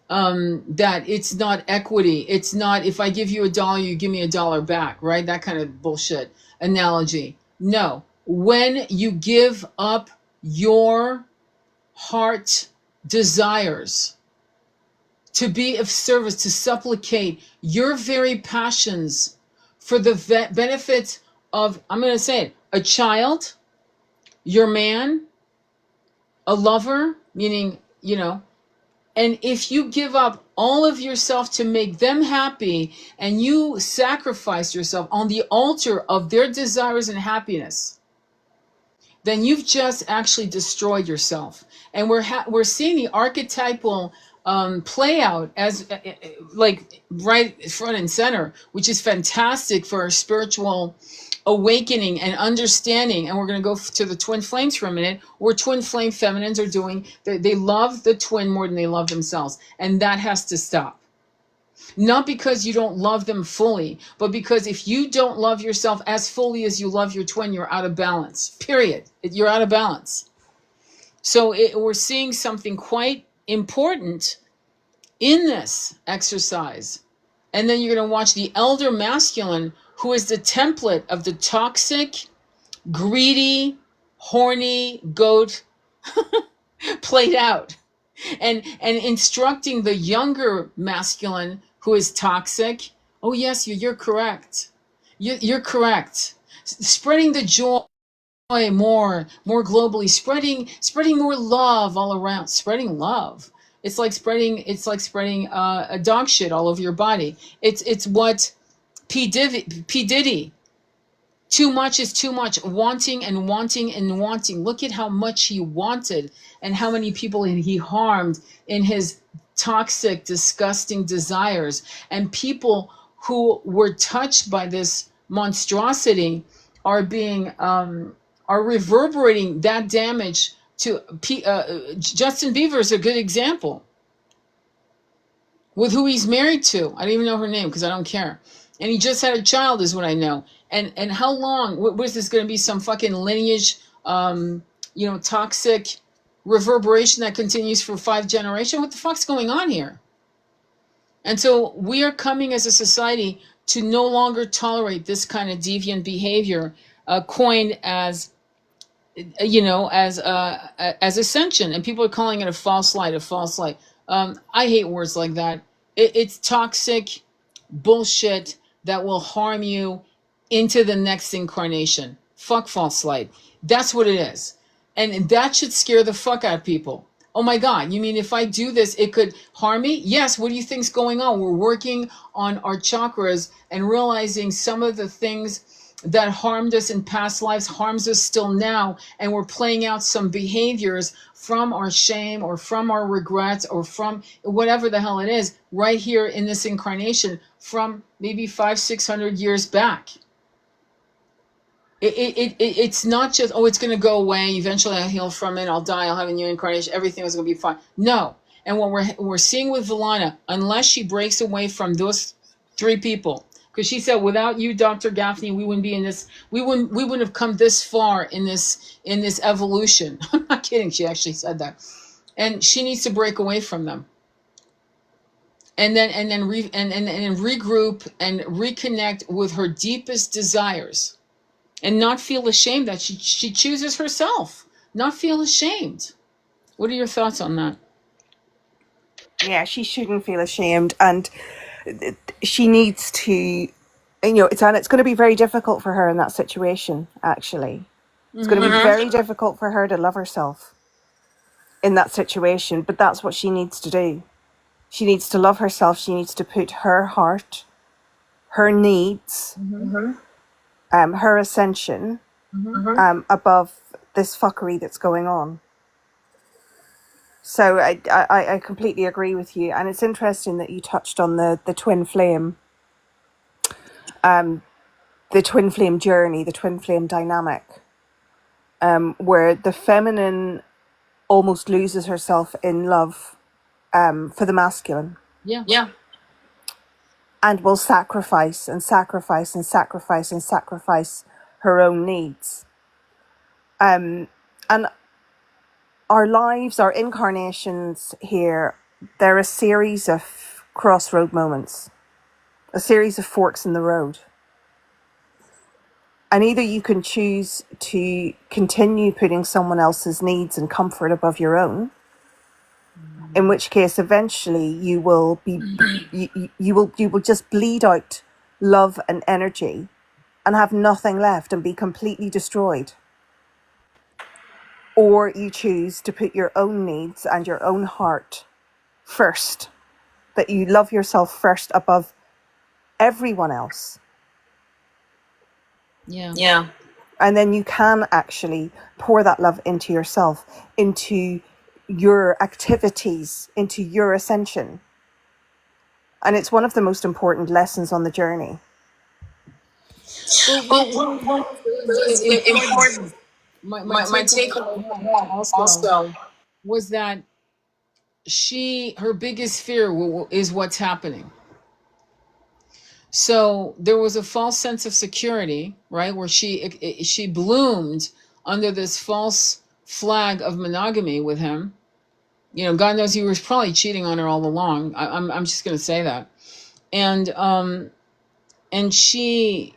that it's not equity. It's not, if I give you $1, you give me $1 back, right? That kind of bullshit analogy. No, when you give up your heart desires to be of service, to supplicate your very passions for the benefit of, I'm going to say it, a child, your man, a lover, meaning, and if you give up all of yourself to make them happy, and you sacrifice yourself on the altar of their desires and happiness, then you've just actually destroyed yourself. And we're seeing the archetypal play out as like right front and center, which is fantastic for our spiritual awakening and understanding. And we're going to go to the twin flames for a minute, where twin flame feminines are doing, they love the twin more than they love themselves. And that has to stop. Not because you don't love them fully, but because if you don't love yourself as fully as you love your twin, you're out of balance. Period. You're out of balance. So we're seeing something quite important in this exercise. And then you're going to watch the elder masculine, who is the template of the toxic, greedy, horny goat played out. And instructing the younger masculine, who is toxic. Oh yes, you're correct. You're correct. Spreading the joy more globally, spreading more love all around. Spreading love. It's like spreading a dog shit all over your body. It's what P Diddy. Too much is too much. Wanting and wanting and wanting. Look at how much he wanted and how many people he harmed in his toxic, disgusting desires. And people who were touched by this monstrosity are reverberating that damage to Justin Bieber is a good example with who he's married to. I don't even know her name because I don't care. And he just had a child, is what I know. And how long? What is this going to be? Some fucking lineage, toxic reverberation that continues for 5 generations? What the fuck's going on here? And so we are coming as a society to no longer tolerate this kind of deviant behavior, coined as, as ascension. And people are calling it a false light. I hate words like that. It's toxic bullshit that will harm you into the next incarnation. Fuck false light. That's what it is. And that should scare the fuck out of people. Oh my God, you mean if I do this, it could harm me? Yes, what do you think's going on? We're working on our chakras and realizing some of the things that harmed us in past lives, harms us still now, and we're playing out some behaviors from our shame or from our regrets or from whatever the hell it is right here in this incarnation from maybe 500-600 years back. It's not just, oh, it's going to go away. Eventually I'll heal from it. I'll die. I'll have a new incarnation. Everything is going to be fine. No. And what we're seeing with Villana, unless she breaks away from those three people, because she said, without you, Dr. Gaffney, we wouldn't be in this. We wouldn't have come this far in this evolution. I'm not kidding. She actually said that. And she needs to break away from them. And then regroup and reconnect with her deepest desires. And not feel ashamed that she chooses herself. Not feel ashamed. What are your thoughts on that? Yeah, she shouldn't feel ashamed, and she needs to, it's going to be very difficult for her in that situation, actually. It's going to be very difficult for her to love herself in that situation, but that's what she needs to do. She needs to love herself. She needs to put her heart, her needs, her ascension above this fuckery that's going on. So I completely agree with you, and it's interesting that you touched on the twin flame, the twin flame journey, the twin flame dynamic, where the feminine almost loses herself in love for the masculine. Yeah. And will sacrifice and sacrifice and sacrifice and sacrifice her own needs. And our lives, our incarnations here, they're a series of crossroad moments, a series of forks in the road. And either you can choose to continue putting someone else's needs and comfort above your own, in which case eventually you will be you will just bleed out love and energy and have nothing left and be completely destroyed. Or you choose to put your own needs and your own heart first, that you love yourself first above everyone else. Yeah. And then you can actually pour that love into yourself, into your activities, into your ascension. And it's one of the most important lessons on the journey. Well, important. My take also was that her biggest fear is what's happening. So there was a false sense of security, right, where she bloomed under this false flag of monogamy with him. God knows he was probably cheating on her all along. I'm just going to say that. And she,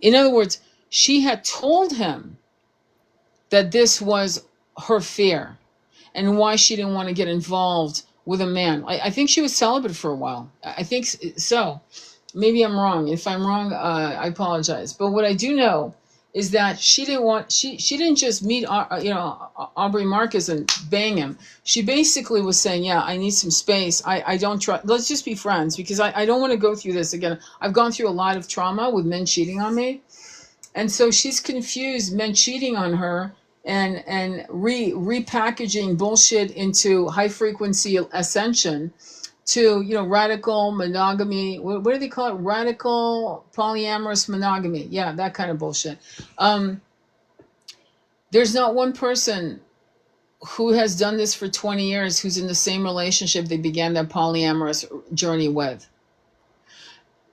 in other words, she had told him that this was her fear and why she didn't want to get involved with a man. I think she was celibate for a while. I think so. Maybe I'm wrong. If I'm wrong, I apologize. But what I do know is that she didn't just meet Aubrey Marcus and bang him. She basically was saying, yeah, I need some space. I don't trust. Let's just be friends, because I don't want to go through this again. I've gone through a lot of trauma with men cheating on me. And so she's confused men cheating on her and repackaging bullshit into high frequency ascension to radical monogamy. What do they call it? Radical polyamorous monogamy. Yeah, that kind of bullshit. There's not one person who has done this for 20 years who's in the same relationship they began that polyamorous journey with.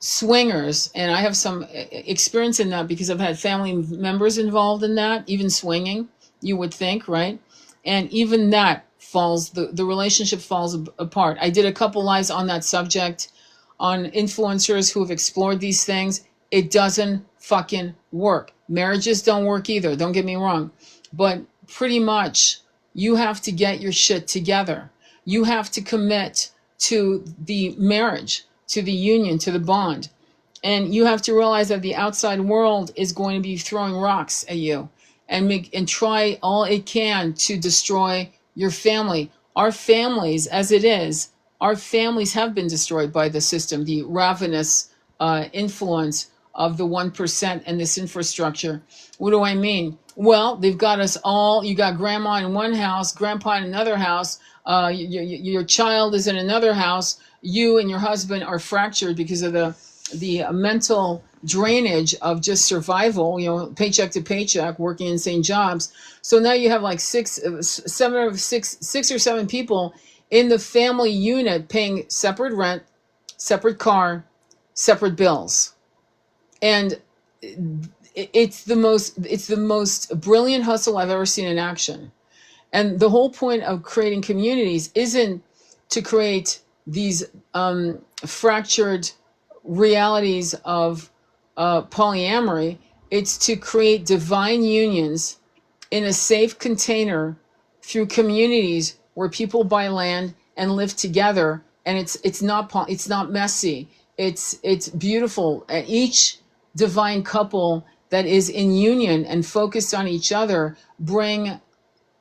Swingers, and I have some experience in that because I've had family members involved in that, even swinging, you would think, right? And even that falls, the relationship falls apart. I did a couple lives on that subject on influencers who have explored these things. It doesn't fucking work. Marriages don't work either, don't get me wrong. But pretty much you have to get your shit together. You have to commit to the marriage, to the union, to the bond. And you have to realize that the outside world is going to be throwing rocks at you and try all it can to destroy your family. Our families, as it is, our families have been destroyed by the system, the ravenous influence of the 1% and this infrastructure. What do I mean? Well, they've got us all. You got grandma in one house, grandpa in another house. Your child is in another house. You and your husband are fractured because of the mental drainage of just survival, paycheck to paycheck, working insane jobs. So now you have like six or seven people in the family unit paying separate rent, separate car, separate bills. And it's the most brilliant hustle I've ever seen in action. And the whole point of creating communities isn't to create these fractured realities of polyamory. It's to create divine unions in a safe container through communities where people buy land and live together, and it's not messy. It's beautiful. And each divine couple that is in union and focused on each other bring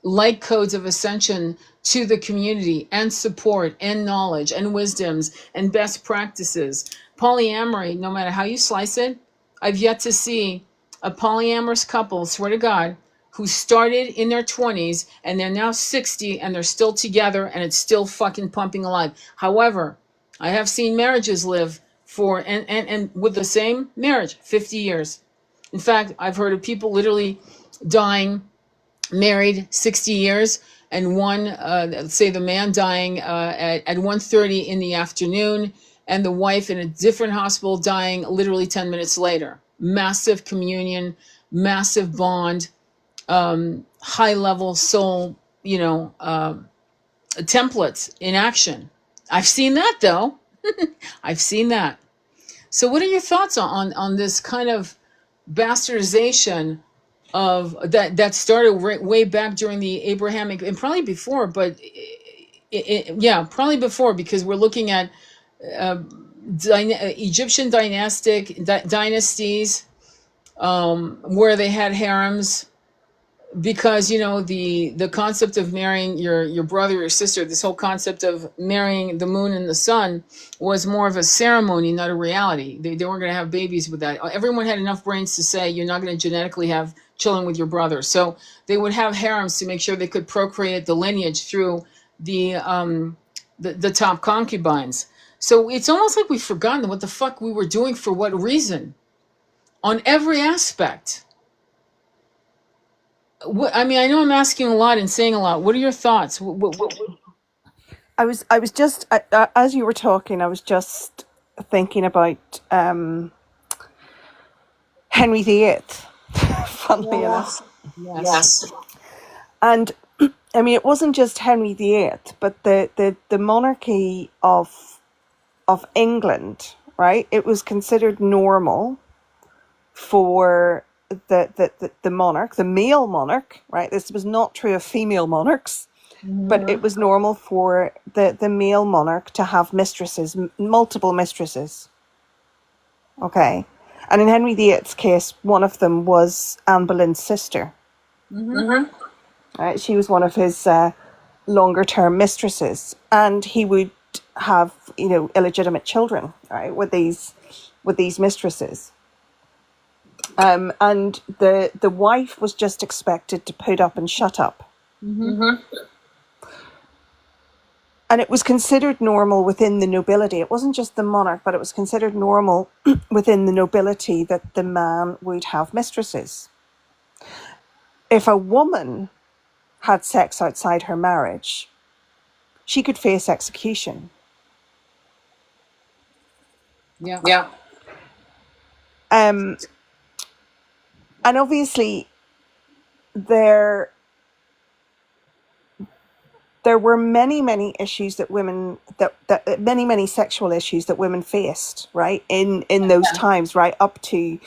like codes of ascension to the community, and support and knowledge and wisdoms and best practices. Polyamory, no matter how you slice it, I've yet to see a polyamorous couple, swear to God, who started in their 20s and they're now 60 and they're still together and it's still fucking pumping alive. However, I have seen marriages live for and with the same marriage 50 years. In fact, I've heard of people literally dying married 60 years, and one, say the man dying at 1:30 in the afternoon, and the wife in a different hospital dying literally 10 minutes later. Massive communion, massive bond, high level soul, templates in action. I've seen that though. I've seen that. So what are your thoughts on this kind of bastardization of that started way back during the Abrahamic, and probably before, but probably before, because we're looking at Egyptian dynasties where they had harems, because the concept of marrying your brother or sister, this whole concept of marrying the moon and the sun, was more of a ceremony, not a reality. They weren't going to have babies with that. Everyone had enough brains to say you're not going to genetically have children with your brother, so they would have harems to make sure they could procreate the lineage through the top concubines. So it's almost like we've forgotten what the fuck we were doing, for what reason, on every aspect. I mean, I know I'm asking a lot and saying a lot. What are your thoughts? I was just as you were talking, I was just thinking about Henry VIII. Funnily enough, Yes. and I mean, it wasn't just Henry VIII, but the monarchy of England, right? It was considered normal for the monarch, the male monarch, right? This was not true of female monarchs, but it was normal for the male monarch to have mistresses, multiple mistresses. Okay. And in Henry VIII's case, one of them was Anne Boleyn's sister. Right? She was one of his longer-term mistresses, and he would have, illegitimate children, right, with these mistresses. And the wife was just expected to put up and shut up. And it was considered normal within the nobility. It wasn't just the monarch, but it was considered normal within the nobility that the man would have mistresses. If a woman had sex outside her marriage, she could face execution. Yeah. And obviously there were many issues that women, that many sexual issues that women faced, right, in those times, right, up to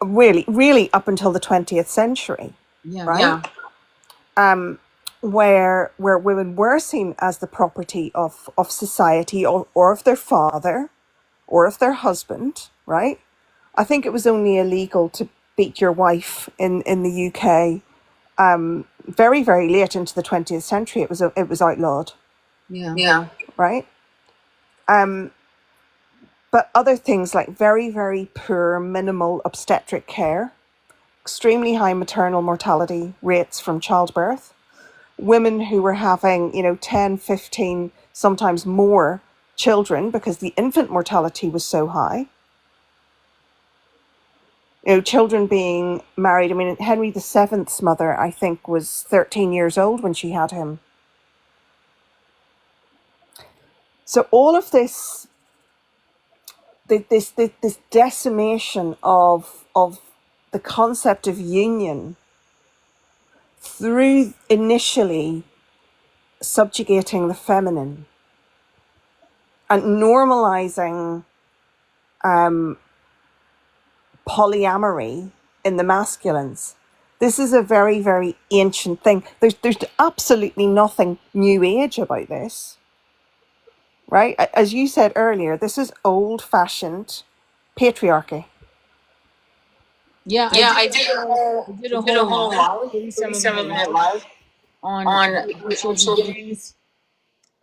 really up until the 20th century, right? Where women were seen as the property of society, or of their father, or of their husband, right? I think it was only illegal to beat your wife in the UK very, very late into the 20th century. It was outlawed. Yeah. Right? But other things like very, very poor, minimal obstetric care, extremely high maternal mortality rates from childbirth, women who were having, 10, 15, sometimes more children because the infant mortality was so high. Children being married. I mean, Henry VII's mother, I think, was 13 years old when she had him. So all of this decimation of the concept of union through initially subjugating the feminine and normalizing polyamory in the masculines. This is a very, very ancient thing. There's absolutely nothing new age about this, right? As you said earlier, this is old-fashioned patriarchy. Yeah, I did a whole live, 37-minute live on the actual beginnings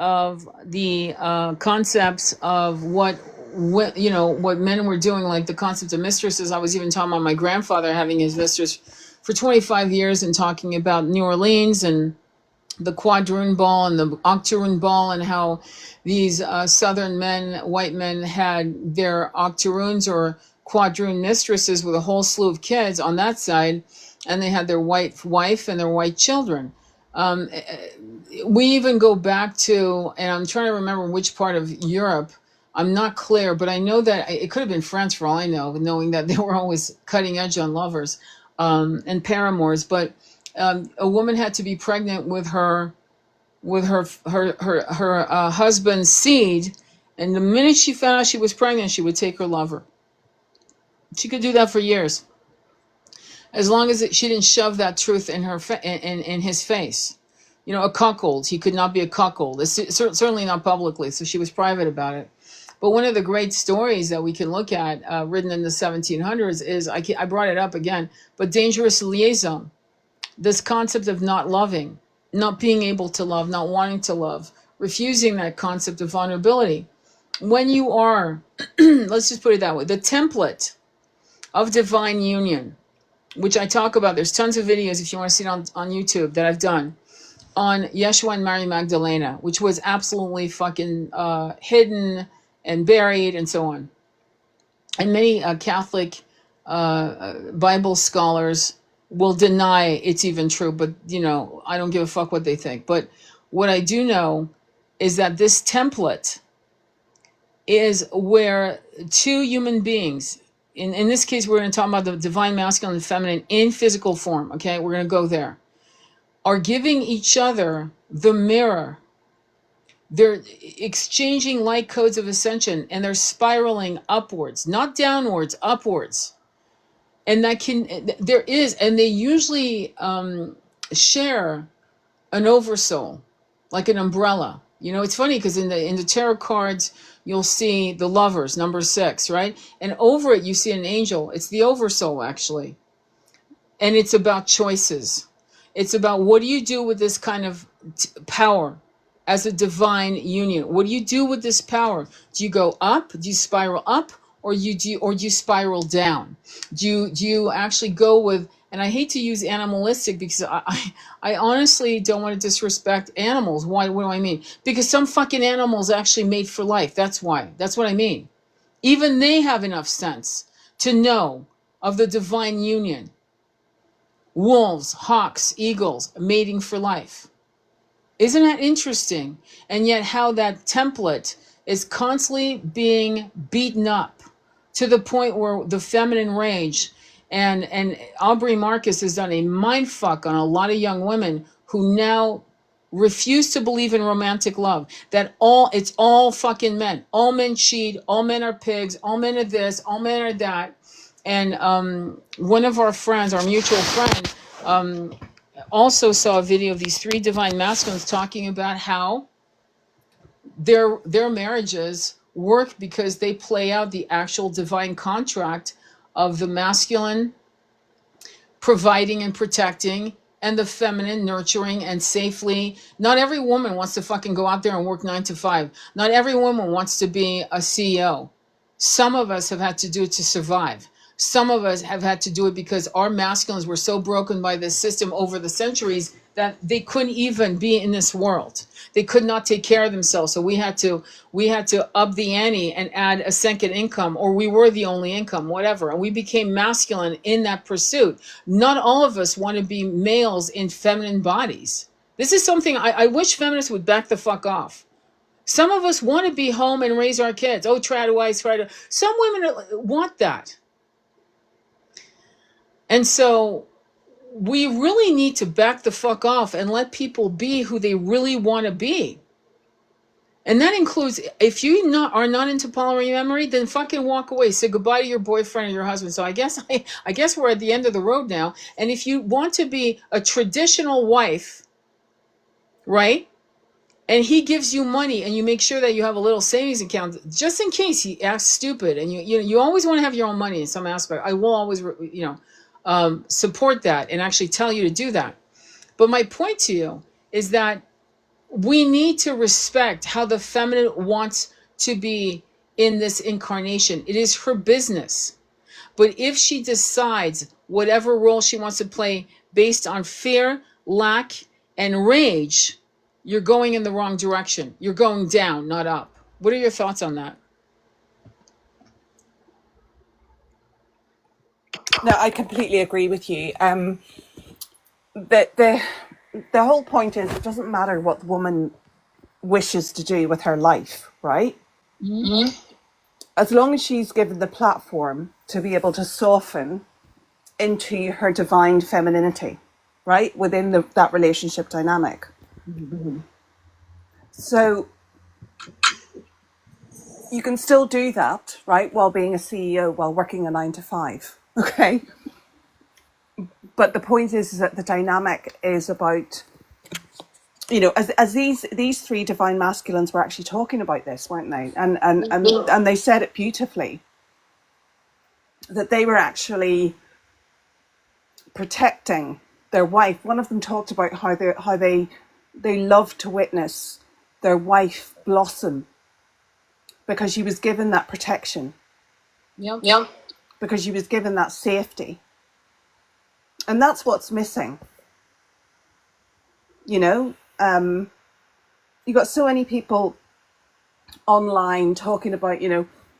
of the concepts of what men were doing, like the concept of mistresses. I was even talking about my grandfather having his mistress for 25 years and talking about New Orleans and the quadroon ball and the octoroon ball, and how these southern men, white men, had their octoroons or quadroon mistresses with a whole slew of kids on that side, and they had their white wife and their white children. We even go back to, and I'm trying to remember which part of Europe, I'm not clear, but I know that it could have been France for all I know, knowing that they were always cutting edge on lovers and paramours. But a woman had to be pregnant with her husband's seed, and the minute she found out she was pregnant, she would take her lover. She could do that for years, as long as she didn't shove that truth in in his face. A cuckold. He could not be a cuckold. Certainly not publicly. So she was private about it. But one of the great stories that we can look at, written in the 1700s, is I brought it up again, but dangerous liaison. This concept of not loving, not being able to love, not wanting to love, refusing that concept of vulnerability. When you are, let's just put it that way, the template of divine union, which I talk about, there's tons of videos if you want to see it on YouTube that I've done on Yeshua and Mary Magdalena, which was absolutely fucking hidden and buried and so on. And many Catholic Bible scholars will deny it's even true, but I don't give a fuck what they think. But what I do know is that this template is where two human beings, in this case, we're going to talk about the divine masculine and feminine in physical form, okay? We're going to go there, are giving each other the mirror. They're exchanging light codes of ascension, and they're spiraling upwards, not downwards, upwards. And and they usually share an oversoul, like an umbrella. It's funny because in the tarot cards, you'll see the lovers, number 6, right? And over it, you see an angel. It's the oversoul, actually. And it's about choices. It's about, what do you do with this kind of power as a divine union? What do you do with this power? Do you go up? Do you spiral up? Or do you spiral down? Do you actually go with, and I hate to use animalistic because I honestly don't want to disrespect animals. Why? What do I mean? Because some fucking animals actually made for life. That's why. That's what I mean. Even they have enough sense to know of the divine union. Wolves, hawks, eagles, mating for life. Isn't that interesting? And yet how that template is constantly being beaten up to the point where the feminine rage, and Aubrey Marcus has done a mind fuck on a lot of young women who now refuse to believe in romantic love, that it's all fucking men. All men cheat, all men are pigs, all men are this, all men are that. And one of our friends, our mutual friend, also saw a video of these 3 divine masculines talking about how their marriages work because they play out the actual divine contract of the masculine providing and protecting, and the feminine nurturing and safely. Not every woman wants to fucking go out there and work 9 to 5. Not every woman wants to be a CEO. Some of us have had to do it to survive. Some of us have had to do it because our masculines were so broken by this system over the centuries that they couldn't even be in this world. They could not take care of themselves. So we had to up the ante and add a second income, or we were the only income, whatever. And we became masculine in that pursuit. Not all of us want to be males in feminine bodies. This is something I wish feminists would back the fuck off. Some of us want to be home and raise our kids. Oh, try to wife, try to. Some women want that. And so we really need to back the fuck off and let people be who they really want to be. And that includes, if you are not into polyamory, then fucking walk away. Say goodbye to your boyfriend or your husband. So I guess we're at the end of the road now. And if you want to be a traditional wife, right? And he gives you money, and you make sure that you have a little savings account just in case he acts stupid. And you always want to have your own money in some aspect. I will always support that and actually tell you to do that. But my point to you is that we need to respect how the feminine wants to be in this incarnation. It is her business. But if she decides whatever role she wants to play based on fear, lack, and rage, you're going in the wrong direction. You're going down, not up. What are your thoughts on that? No, I completely agree with you. The whole point is, it doesn't matter what the woman wishes to do with her life, right? Mm-hmm. As long as she's given the platform to be able to soften into her divine femininity, right, within that relationship dynamic. Mm-hmm. So you can still do that, right, while being a CEO, while working a 9 to 5, okay? But the point is that the dynamic is about, as these three divine masculines were actually talking about this, weren't they? And they said it beautifully, that they were actually protecting their wife. One of them talked about how they love to witness their wife blossom because she was given that protection. Yep. Because she was given that safety. And that's what's missing. You got so many people online talking about,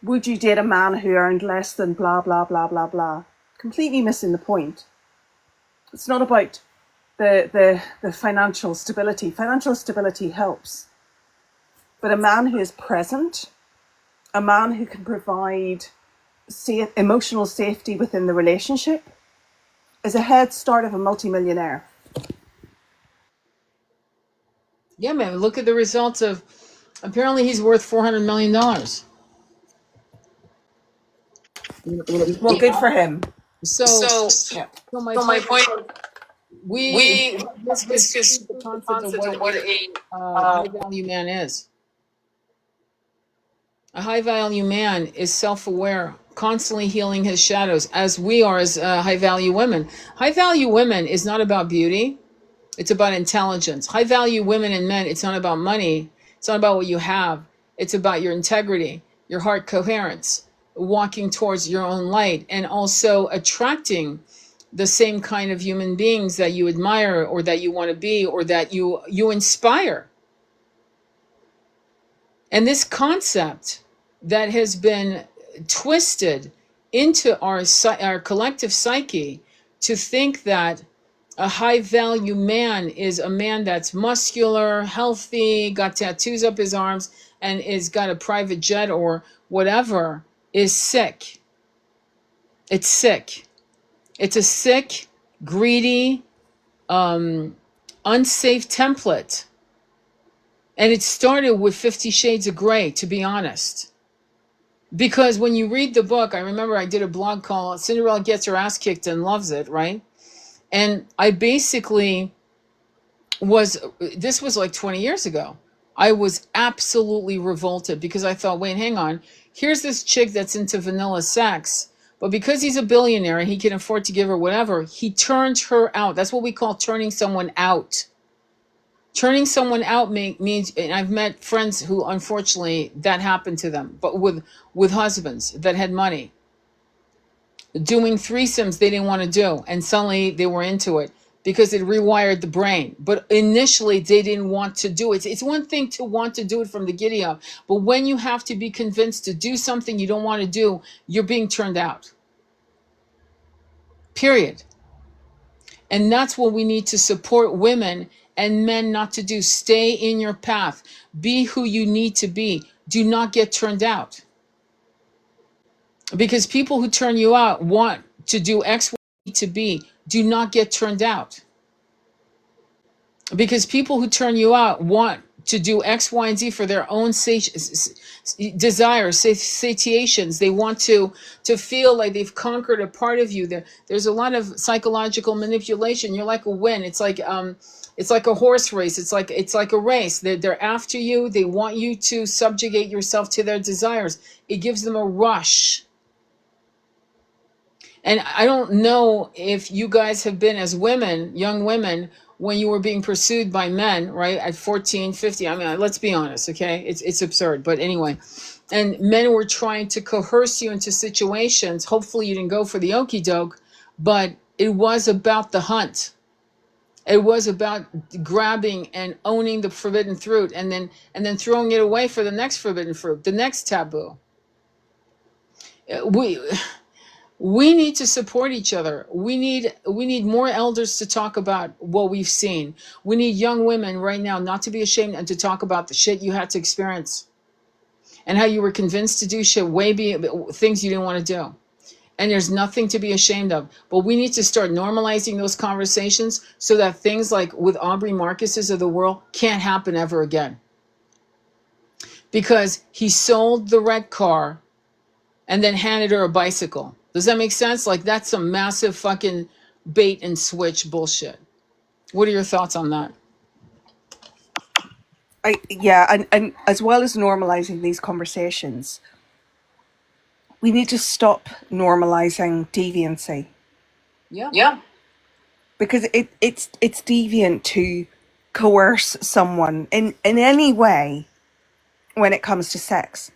would you date a man who earned less than blah, blah, blah, blah, blah. Completely missing the point. It's not about the financial stability. Financial stability helps. But a man who is present, a man who can provide emotional safety within the relationship, is a head start of a multimillionaire. Yeah, man. Look at the results of. Apparently, he's worth $400 million. Well, good for him. So Yeah. my point. This is the concept of what a high value man is. A high value man is self-aware, constantly healing his shadows, as we are as high value women. High value women is not about beauty. It's about intelligence. High value women and men, it's not about money. It's not about what you have. It's about your integrity, your heart coherence, walking towards your own light, and also attracting the same kind of human beings that you admire or that you want to be or that you inspire. And this concept that has been twisted into our collective psyche to think that a high value man is a man that's muscular, healthy, got tattoos up his arms, and is got a private jet or whatever is sick. It's sick. It's a sick, greedy, unsafe template. And it started with 50 Shades of Grey, to be honest. Because when you read the book, I remember I did a blog called Cinderella Gets Her Ass Kicked and Loves It, right? And I basically this was like 20 years ago. I was absolutely revolted because I thought, wait, hang on. Here's this chick that's into vanilla sex, but because he's a billionaire and he can afford to give her whatever, he turned her out. That's what we call turning someone out. Turning someone out means, and I've met friends who unfortunately that happened to them, but with husbands that had money, doing threesomes they didn't want to do, and suddenly they were into it because it rewired the brain. But initially they didn't want to do it. It's one thing to want to do it from the giddy up, but when you have to be convinced to do something you don't want to do, you're being turned out. Period. And that's what we need to support women and men not to do. Stay in your path. Be who you need to be. Do not get turned out. Because people who turn you out want to do X, Y, to be. Do not get turned out. Because people who turn you out want to do X, Y, and Z for their own desires, satiations. They want to feel like they've conquered a part of you. There's a lot of psychological manipulation. You're like a win. It's like a horse race. It's like a race. They're after you. They want you to subjugate yourself to their desires. It gives them a rush. And I don't know if you guys have been, as women, young women, when you were being pursued by men, right, at 14, 50. I mean, let's be honest, okay? It's absurd. But anyway, and men were trying to coerce you into situations. Hopefully you didn't go for the okie doke, but it was about the hunt. It was about grabbing and owning the forbidden fruit, and then throwing it away for the next forbidden fruit, the next taboo. We need to support each other. We need more elders to talk about what we've seen. We need young women right now not to be ashamed and to talk about the shit you had to experience and how you were convinced to do shit things you didn't want to do. And there's nothing to be ashamed of. But we need to start normalizing those conversations so that things like with Aubrey Marcus's of the world can't happen ever again. Because he sold the red car and then handed her a bicycle. Does that make sense? Like, that's some massive fucking bait and switch bullshit. What are your thoughts on that? And as well as normalizing these conversations, we need to stop normalizing deviancy. Yeah. Because it's deviant to coerce someone in any way when it comes to sex.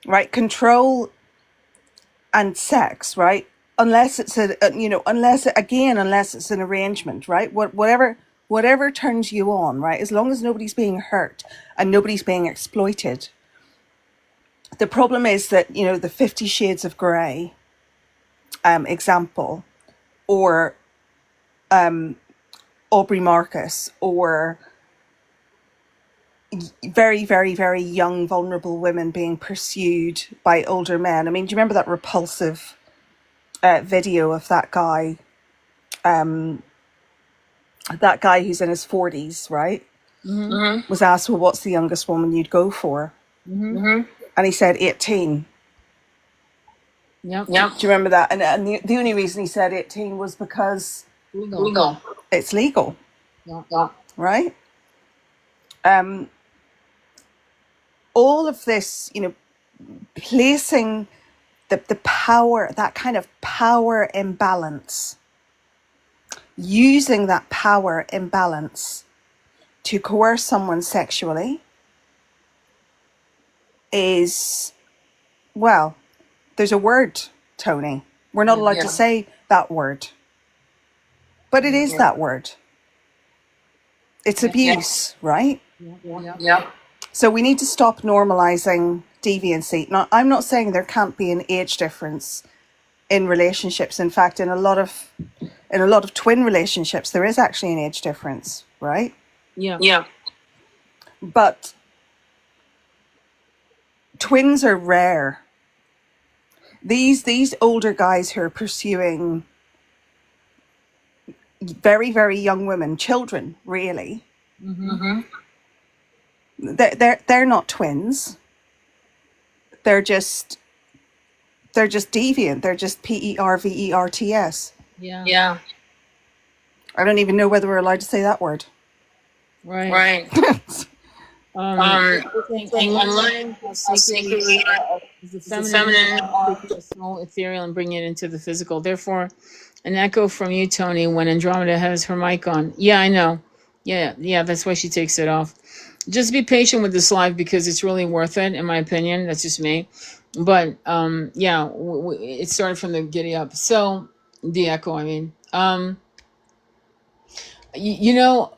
Right? Control and sex, right? Unless it's unless it's an arrangement, right? Whatever turns you on, right? As long as nobody's being hurt and nobody's being exploited. The problem is that, the 50 Shades of Grey example, or Aubrey Marcus, or very, very, very young, vulnerable women being pursued by older men. I mean, do you remember that repulsive video of that guy? That guy who's in his 40s, right? Mm-hmm. Was asked, well, what's the youngest woman you'd go for? Mm-hmm. And he said 18. Yep. Do you remember that? And the only reason he said 18 was because legal. It's legal. Yeah. Right? All of this, placing the power, that kind of power imbalance, using that power imbalance to coerce someone sexually is, well, there's a word, Tony. We're not allowed to say that word. But it is that word. It's abuse, right? Yeah. So we need to stop normalizing deviancy. Now, I'm not saying there can't be an age difference in relationships. In fact, in a lot of twin relationships, there is actually an age difference, right? Yeah. But twins are rare. These older guys who are pursuing very, very young women, children, really. Mm-hmm. They're not twins. They're just deviant. They're just perverts. Yeah. I don't even know whether we're allowed to say that word. Right. Unlearn how sacred is the feminine, soul, ethereal, and bring it into the physical. Therefore, an echo from you, Tony, when Andromeda has her mic on. Yeah, I know. Yeah, that's why she takes it off. Just be patient with this live because it's really worth it, in my opinion. That's just me. But yeah, it started from the giddy up. So the echo, I mean, you know,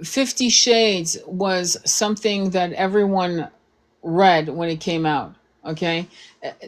50 Shades was something that everyone read when it came out. Okay,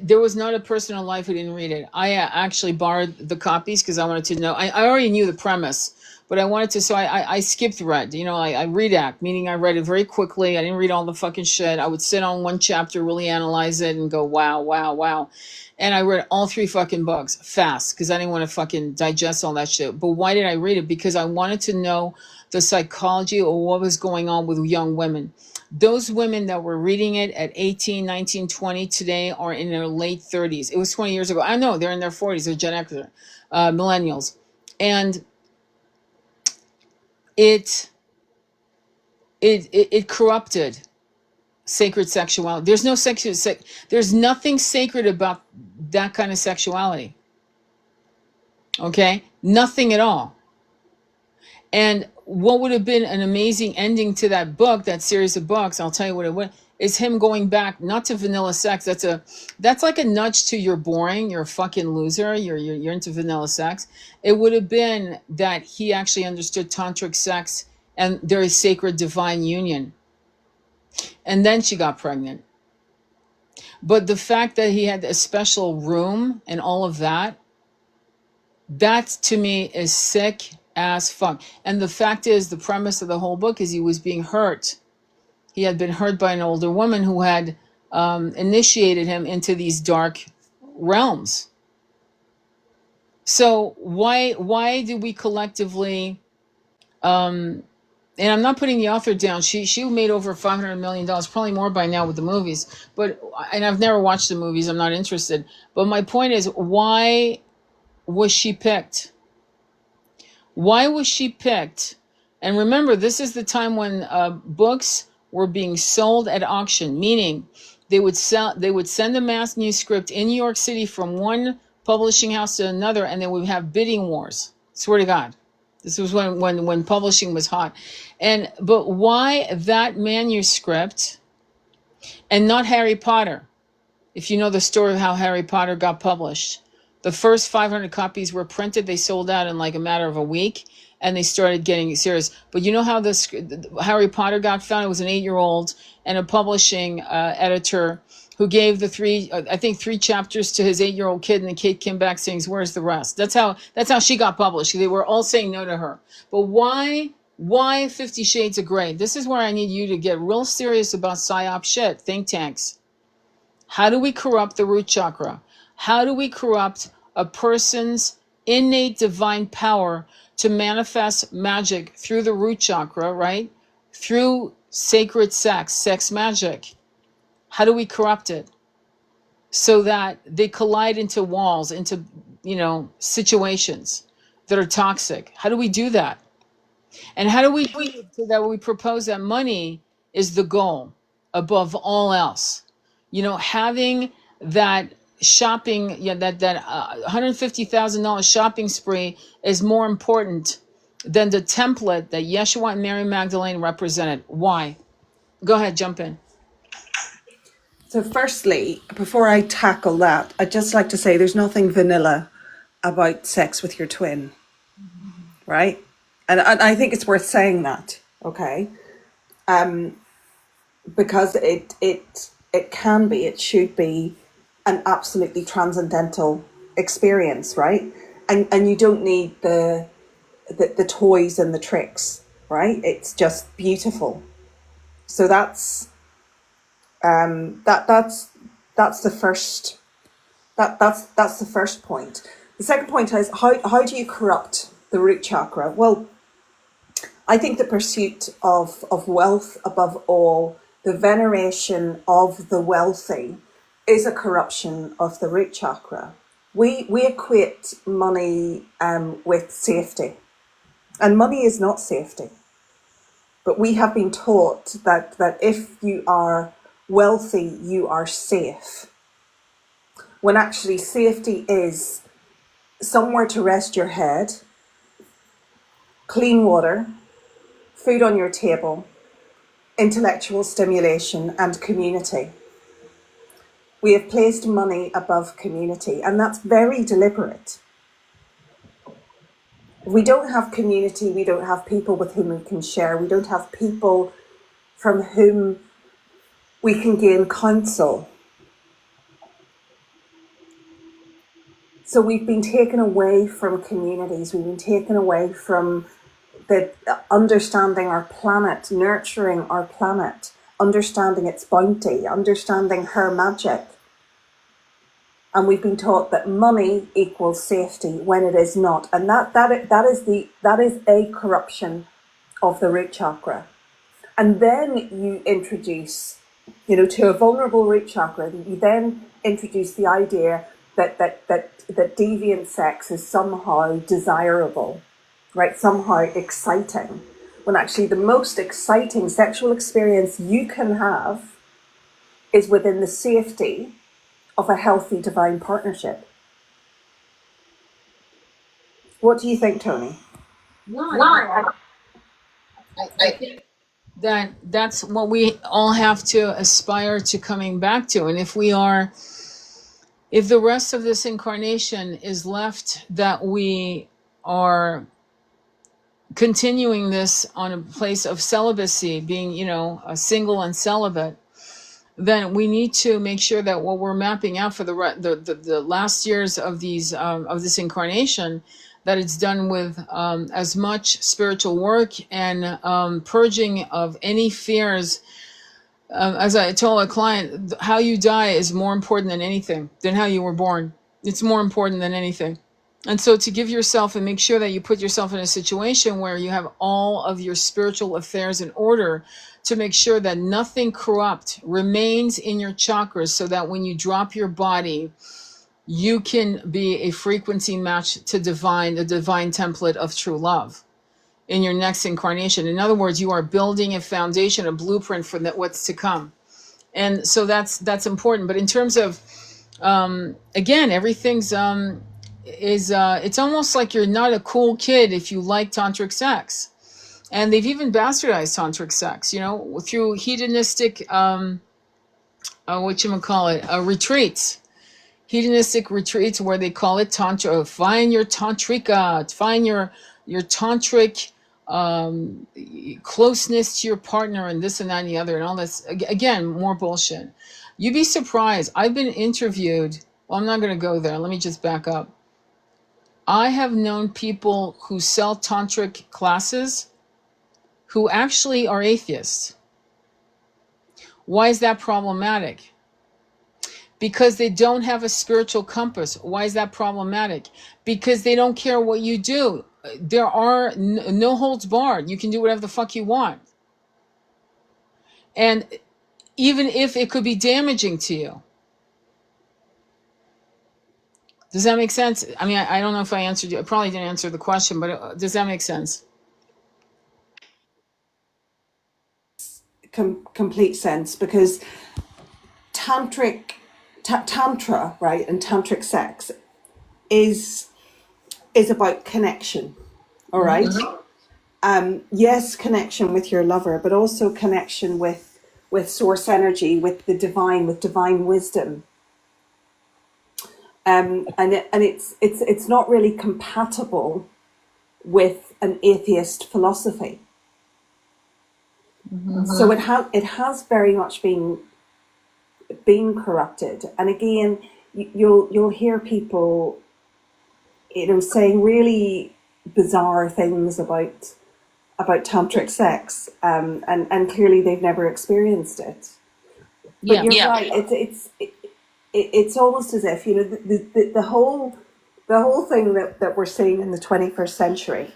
there was not a person in life who didn't read it. I actually borrowed the copies because I wanted to know. I already knew the premise, but I wanted to. So I skipped read. You know, I redact, meaning I read it very quickly. I didn't read all the fucking shit. I would sit on one chapter, really analyze it, and go, wow, wow, wow. And I read all three fucking books fast because I didn't want to fucking digest all that shit. But why did I read it? Because I wanted to know the psychology or what was going on with young women. Those women that were reading it at 18, 19, 20 today are in their late 30s. It was 20 years ago. I know they're in their 40s. They're Gen Xers, millennials. And it corrupted sacred sexuality. There's no there's nothing sacred about that kind of sexuality. Okay? Nothing at all. And what would have been an amazing ending to that book, that series of books, I'll tell you what it would, is him going back not to vanilla sex. That's like a nudge to you're boring, you're a fucking loser, you're into vanilla sex. It would have been that he actually understood tantric sex and their sacred divine union. And then she got pregnant. But the fact that he had a special room and all of that, that to me is sick as fuck. And the fact is, the premise of the whole book is he was being hurt. He had been hurt by an older woman who had initiated him into these dark realms. So why do we collectively, and I'm not putting the author down. She made over $500 million, probably more by now with the movies. And I've never watched the movies. I'm not interested. But my point is, why was she picked? Why was she picked? And remember, this is the time when books were being sold at auction, meaning they would send a manuscript in New York City from one publishing house to another, and they would have bidding wars. Swear to God. This was when publishing was hot. But why that manuscript and not Harry Potter? If you know the story of how Harry Potter got published. The first 500 copies were printed. They sold out in like a matter of a week, and they started getting serious. But you know how Harry Potter got found? It was an 8-year-old and a publishing editor who gave the three chapters to his 8-year-old kid, and the kid came back saying, "Where's the rest?" That's how she got published. They were all saying no to her. But why 50 Shades of Grey? This is where I need you to get real serious about psyop shit, think tanks. How do we corrupt the root chakra? How do we corrupt a person's innate divine power to manifest magic through the root chakra, right? Through sacred sex magic. How do we corrupt it? So that they collide into walls, into, situations that are toxic. How do we do that? And how do we do it so that we propose that money is the goal above all else? Having that shopping, that $150,000 shopping spree is more important than the template that Yeshua and Mary Magdalene represented. Why? Go ahead, jump in. So firstly, before I tackle that, I'd just like to say there's nothing vanilla about sex with your twin, right? And I think it's worth saying that, okay? Because it should be an absolutely transcendental experience, right? And you don't need the toys and the tricks, right? It's just beautiful. So that's the first that's the first point. The second point is how do you corrupt the root chakra? Well, I think the pursuit of wealth above all, the veneration of the wealthy, is a corruption of the root chakra. We equate money with safety, and money is not safety. But we have been taught that if you are wealthy, you are safe. When actually safety is somewhere to rest your head, clean water, food on your table, intellectual stimulation, and community. We have placed money above community, and that's very deliberate. If we don't have community, we don't have people with whom we can share, we don't have people from whom we can gain counsel. So we've been taken away from communities, we've been taken away from the understanding our planet, nurturing our planet, understanding its bounty, understanding her magic. And we've been taught that money equals safety when it is not. And that is a corruption of the root chakra. And then you introduce, to a vulnerable root chakra, you then introduce the idea that deviant sex is somehow desirable, right? Somehow exciting. When actually the most exciting sexual experience you can have is within the safety of a healthy divine partnership. What do you think, Tony? I think that's what we all have to aspire to coming back to. And if the rest of this incarnation is left that we are continuing this on a place of celibacy, being, a single and celibate, then we need to make sure that what we're mapping out for the last years of this incarnation, that it's done with as much spiritual work and purging of any fears. As I told a client, how you die is more important than anything, than how you were born. It's more important than anything. And so to give yourself and make sure that you put yourself in a situation where you have all of your spiritual affairs in order, to make sure that nothing corrupt remains in your chakras, so that when you drop your body, you can be a frequency match to the divine template of true love in your next incarnation. In other words, you are building a foundation, a blueprint for what's to come. And so that's important. But in terms of, again, everything's, it's almost like you're not a cool kid if you like tantric sex. And they've even bastardized tantric sex, through hedonistic, retreats. Hedonistic retreats where they call it tantra. Find your tantrika, find your tantric closeness to your partner, and this and that and the other and all this. Again, more bullshit. You'd be surprised. I've been interviewed. Well, I'm not going to go there. Let me just back up. I have known people who sell tantric classes who actually are atheists. Why is that problematic? Because they don't have a spiritual compass. Why is that problematic? Because they don't care what you do. There are no holds barred. You can do whatever the fuck you want. And even if it could be damaging to you. Does that make sense? I mean, I don't know if I answered you. I probably didn't answer the question, but does that make sense? Complete sense, because tantra, right, and tantric sex is about connection. All right. Mm-hmm. Yes, connection with your lover, but also connection with source energy, with the divine, with divine wisdom. And it's not really compatible with an atheist philosophy. Mm-hmm. So it has very much been corrupted. And again, you'll hear people, saying really bizarre things about tantric sex, and clearly they've never experienced it. But you're right. It's almost as if the whole thing that we're seeing in the 21st century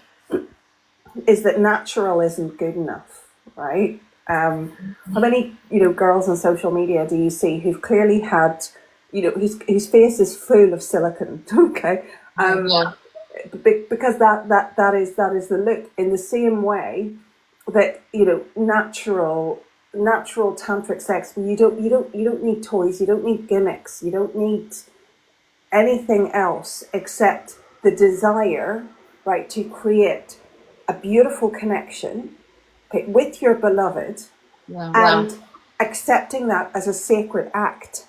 is that natural isn't good enough. Right? How many girls on social media do you see who've clearly had whose face is full of silicone? Okay, because that is the look. In the same way that natural tantric sex, you don't need toys, you don't need gimmicks, you don't need anything else except the desire, right, to create a beautiful connection okay, with your beloved, and accepting that as a sacred act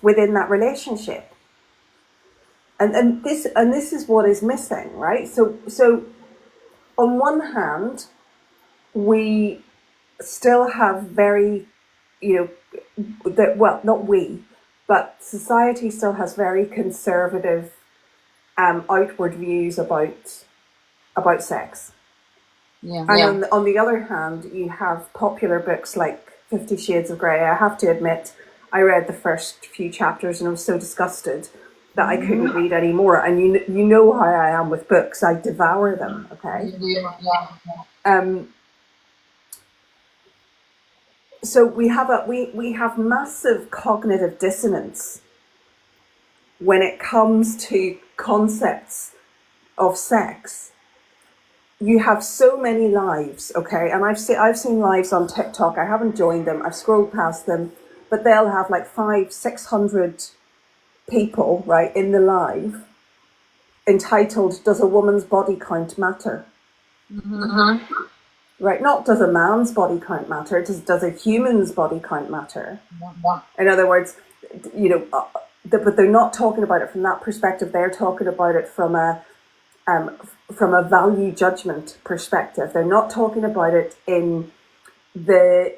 within that relationship. And this is what is missing, right? So on one hand, we still have very, well, not we, but society still has very conservative outward views about sex. And on the other hand, you have popular books like 50 Shades of Grey. I have to admit, I read the first few chapters and I was so disgusted that I couldn't read any more. And you know how I am with books. I devour them, okay? So we have massive cognitive dissonance when it comes to concepts of sex. You have so many lives, okay? And I've seen lives on TikTok. I haven't joined them. I've scrolled past them, but they'll have like 500-600 people, right, in the live, entitled "Does a woman's body count matter?" Right? Not does a man's body count matter? Does a human's body count matter? In other words, but they're not talking about it from that perspective. They're talking about it from a value judgment perspective. They're not talking about it in the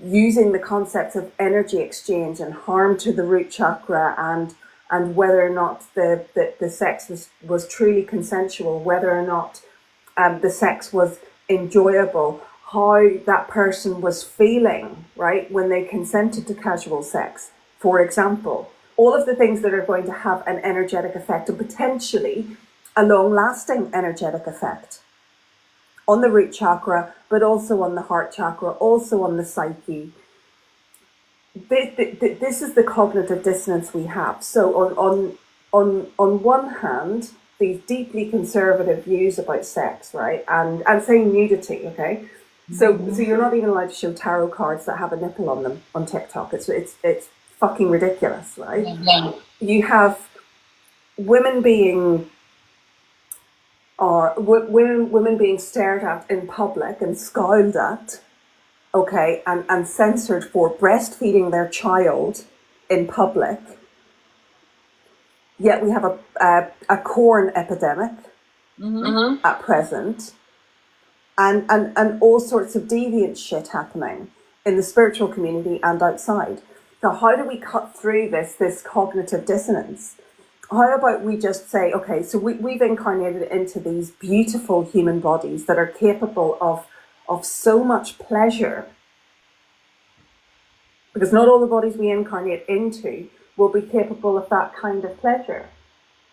using the concepts of energy exchange and harm to the root chakra and whether or not the sex was truly consensual, whether or not the sex was enjoyable, how that person was feeling, right, when they consented to casual sex, for example. All of the things that are going to have an energetic effect and potentially a long-lasting energetic effect on the root chakra, but also on the heart chakra, also on the psyche. This is the cognitive dissonance we have. So on one hand, these deeply conservative views about sex, right, and saying nudity, okay. So you're not even allowed to show tarot cards that have a nipple on them on TikTok. It's fucking ridiculous, right? You have women being stared at in public and scowled at, okay, and censored for breastfeeding their child in public. Yet we have a corn epidemic at present, and all sorts of deviant shit happening in the spiritual community and outside. Now, how do we cut through this cognitive dissonance? How about we just say, okay, so we've incarnated into these beautiful human bodies that are capable of so much pleasure, because not all the bodies we incarnate into will be capable of that kind of pleasure.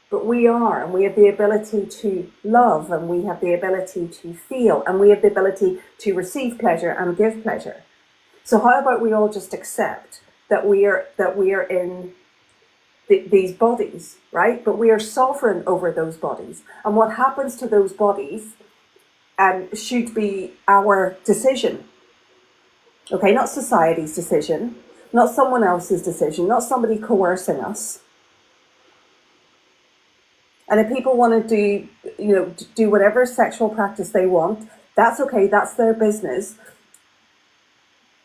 But we are, and we have the ability to love, and we have the ability to feel, and we have the ability to receive pleasure and give pleasure. So how about we all just accept that we are in these bodies, right? But we are sovereign over those bodies. And what happens to those bodies should be our decision. Okay, not society's decision, not someone else's decision, not somebody coercing us. And if people want to do whatever sexual practice they want, that's okay, that's their business.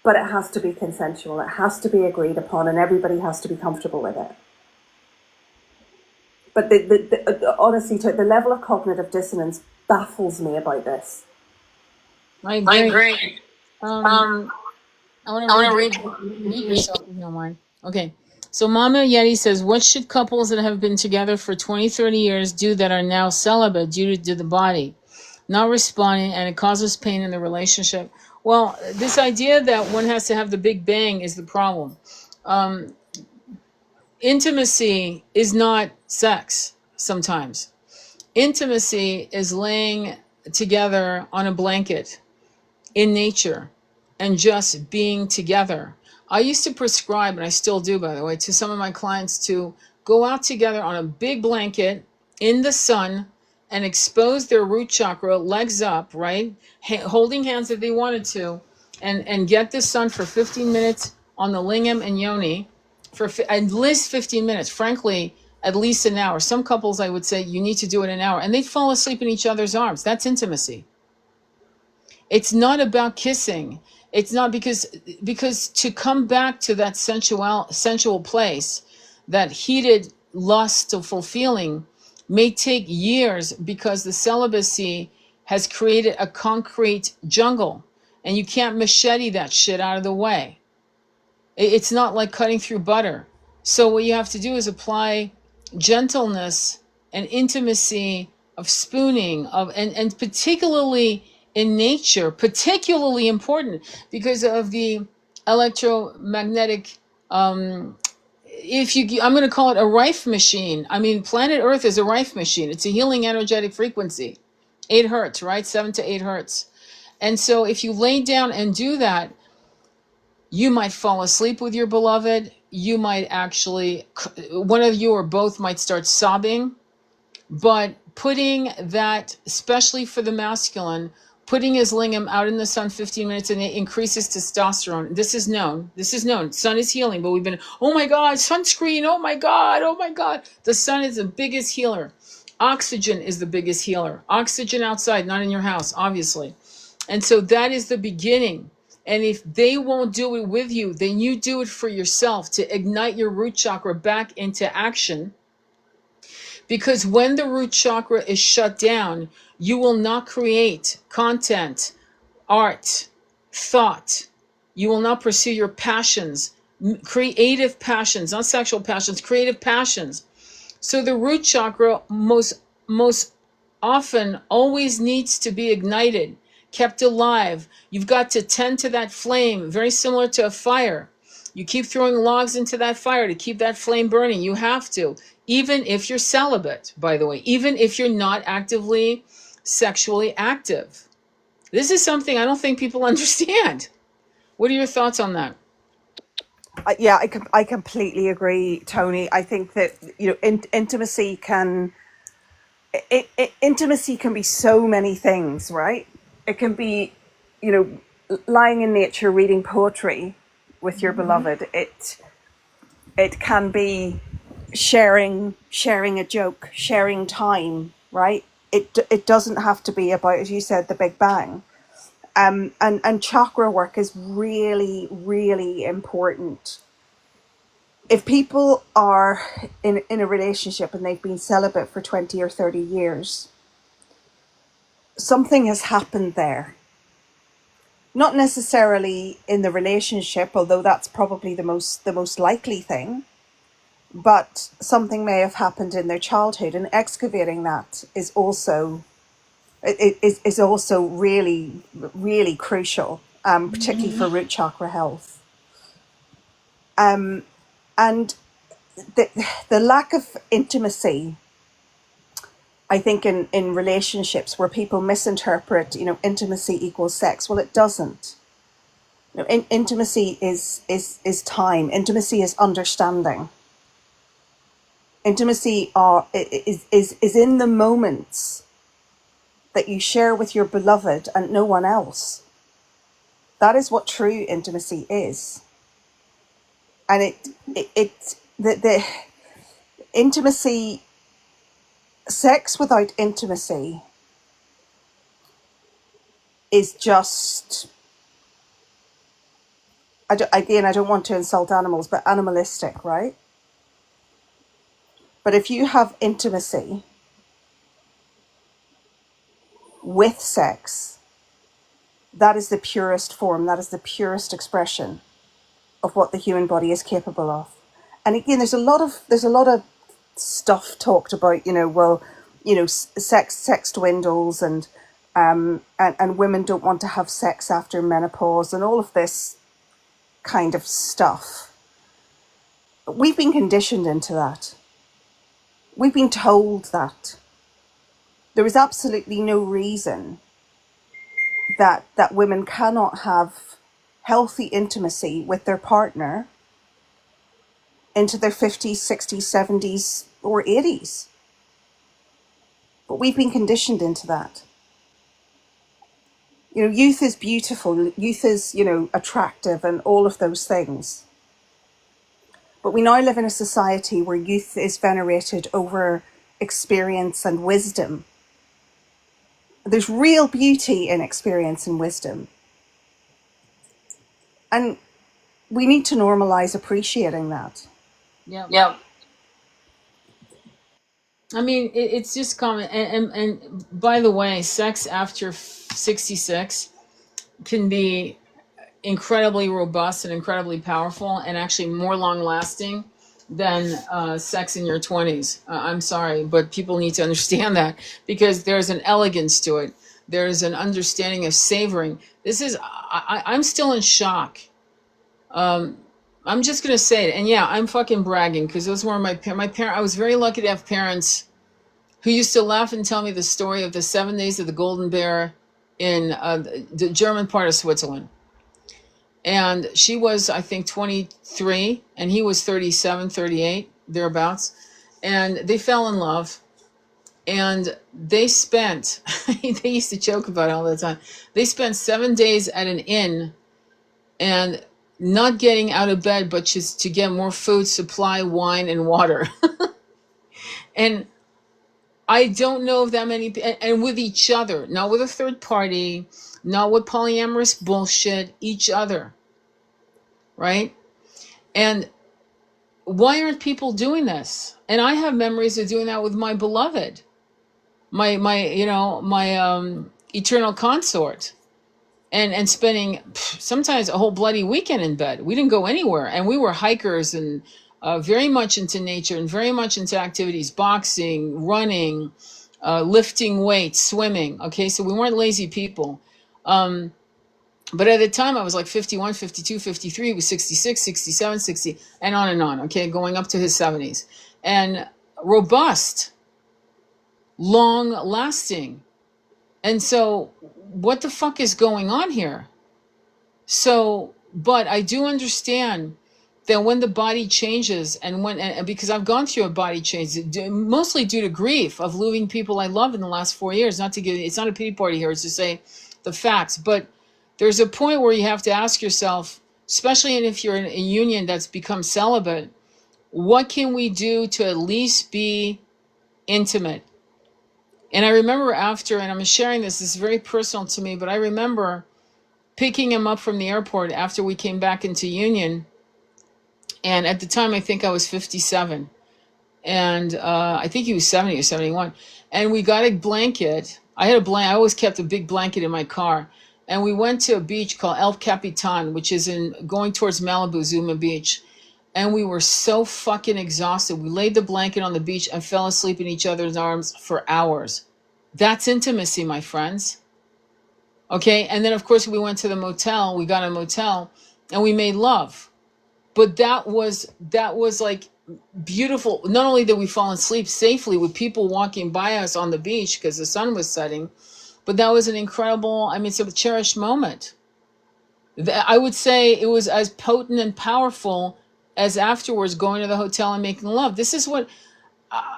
But it has to be consensual, it has to be agreed upon, and everybody has to be comfortable with it. But honestly, the level of cognitive dissonance baffles me about this. I agree. I want to read yourself if you don't mind. Okay. So Mama Yeti says, what should couples that have been together for 20, 30 years do that are now celibate due to the body not responding and it causes pain in the relationship? Well, this idea that one has to have the big bang is the problem. Intimacy is not sex sometimes. Intimacy is laying together on a blanket in nature and just being together. I used to prescribe, and I still do, by the way, to some of my clients to go out together on a big blanket in the sun and expose their root chakra, legs up, right? Holding hands if they wanted to, and get the sun for 15 minutes on the lingam and yoni for at least 15 minutes. Frankly, at least an hour. Some couples, I would say, you need to do it an hour. And they'd fall asleep in each other's arms. That's intimacy. It's not about kissing. It's not because to come back to that sensual place, that heated lustful feeling, may take years because the celibacy has created a concrete jungle, and you can't machete that shit out of the way. It's not like cutting through butter. So what you have to do is apply gentleness and intimacy of spooning and particularly in nature, particularly important because of the electromagnetic if you I'm going to call it a rife machine. I mean, planet Earth is a rife machine. It's a healing energetic frequency. 8 hertz, right? 7 to 8 hertz. And so if you lay down and do that, you might fall asleep with your beloved. You might actually, one of you or both might start sobbing. But putting that, especially for the masculine, putting his lingam out in the sun 15 minutes and it increases testosterone. This is known. This is known. Sun is healing, but we've been, oh my God, sunscreen. Oh my God. Oh my God. The sun is the biggest healer. Oxygen is the biggest healer. Oxygen outside, not in your house, obviously. And so that is the beginning. And if they won't do it with you, then you do it for yourself to ignite your root chakra back into action. Because when the root chakra is shut down, you will not create content, art, thought. You will not pursue your passions, creative passions, not sexual passions, creative passions. So the root chakra most often always needs to be ignited, kept alive. You've got to tend to that flame, very similar to a fire. You keep throwing logs into that fire to keep that flame burning. You have to, even if you're celibate, by the way, even if you're not actively sexually active. This is something I don't think people understand. What are your thoughts on that? Yeah, I completely agree, Tony. I think that intimacy intimacy can be so many things, right? It can be, lying in nature, reading poetry with your beloved. It can be sharing a joke, sharing time, right? It doesn't have to be about, as you said, the Big Bang. And chakra work is really, really important. If people are in a relationship and they've been celibate for 20 or 30 years, something has happened there. Not necessarily in the relationship, although that's probably the most likely thing, but something may have happened in their childhood, and excavating that is also really, really crucial, particularly for root chakra health. And the lack of intimacy, I think, in relationships where people misinterpret, intimacy equals sex. Well, it doesn't. Intimacy is time. Intimacy is understanding. Intimacy is in the moments that you share with your beloved and no one else. That is what true intimacy is. And the intimacy, sex without intimacy is just, I don't want to insult animals, but animalistic, right? But if you have intimacy with sex, that is the purest form, that is the purest expression of what the human body is capable of. And again, there's a lot of stuff talked about, sex dwindles and women don't want to have sex after menopause and all of this kind of stuff. We've been conditioned into that. We've been told that. There is absolutely no reason that women cannot have healthy intimacy with their partner into their 50s, 60s, 70s, or 80s. But we've been conditioned into that. Youth is beautiful, youth is, attractive and all of those things. But we now live in a society where youth is venerated over experience and wisdom. There's real beauty in experience and wisdom. And we need to normalize appreciating that. Yeah. Yeah. I mean, it's just common. And by the way, sex after 66 can be incredibly robust and incredibly powerful and actually more long lasting than sex in your 20s. I'm sorry, but people need to understand that, because there's an elegance to it. There's an understanding of savoring. I'm still in shock. I'm just going to say it. And yeah, I'm fucking bragging, because those were my parents. I was very lucky to have parents who used to laugh and tell me the story of the 7 days of the Golden Bear in the German part of Switzerland. And she was, I think, 23, and he was 37, 38, thereabouts. And they fell in love. And they spent, they used to joke about it all the time. They spent 7 days at an inn and not getting out of bed, but just to get more food, supply, wine, and water. And I don't know of that many, and with each other, not with a third party, not with polyamorous bullshit, each other. Right? And why aren't people doing this? And I have memories of doing that with my beloved, my eternal consort, and spending sometimes a whole bloody weekend in bed. We didn't go anywhere, and we were hikers and very much into nature and very much into activities, boxing, running, lifting weights, swimming. Okay, so we weren't lazy people. But at the time, I was like 51, 52, 53, he was 66, 67, 60, and on, okay, going up to his 70s. And robust, long lasting. And so, what the fuck is going on here? So, but I do understand that when the body changes, and because I've gone through a body change, mostly due to grief of losing people I love in the last 4 years. It's not a pity party here, it's to say the facts. But there's a point where you have to ask yourself, especially if you're in a union that's become celibate, what can we do to at least be intimate? And I remember after, and I'm sharing this is very personal to me, but I remember picking him up from the airport after we came back into union. And at the time, I think I was 57. And I think he was 70 or 71. And we got a blanket. I had a blanket. I always kept a big blanket in my car. And we went to a beach called El Capitan, which is going towards Malibu, Zuma Beach. And we were so fucking exhausted. We laid the blanket on the beach and fell asleep in each other's arms for hours. That's intimacy, my friends. Okay, and then of course we went to the motel. We got a motel, and we made love. But that was like beautiful. Not only did we fall asleep safely with people walking by us on the beach because the sun was setting, but that was an incredible, I mean, it's a cherished moment. I would say it was as potent and powerful as afterwards going to the hotel and making love. This is what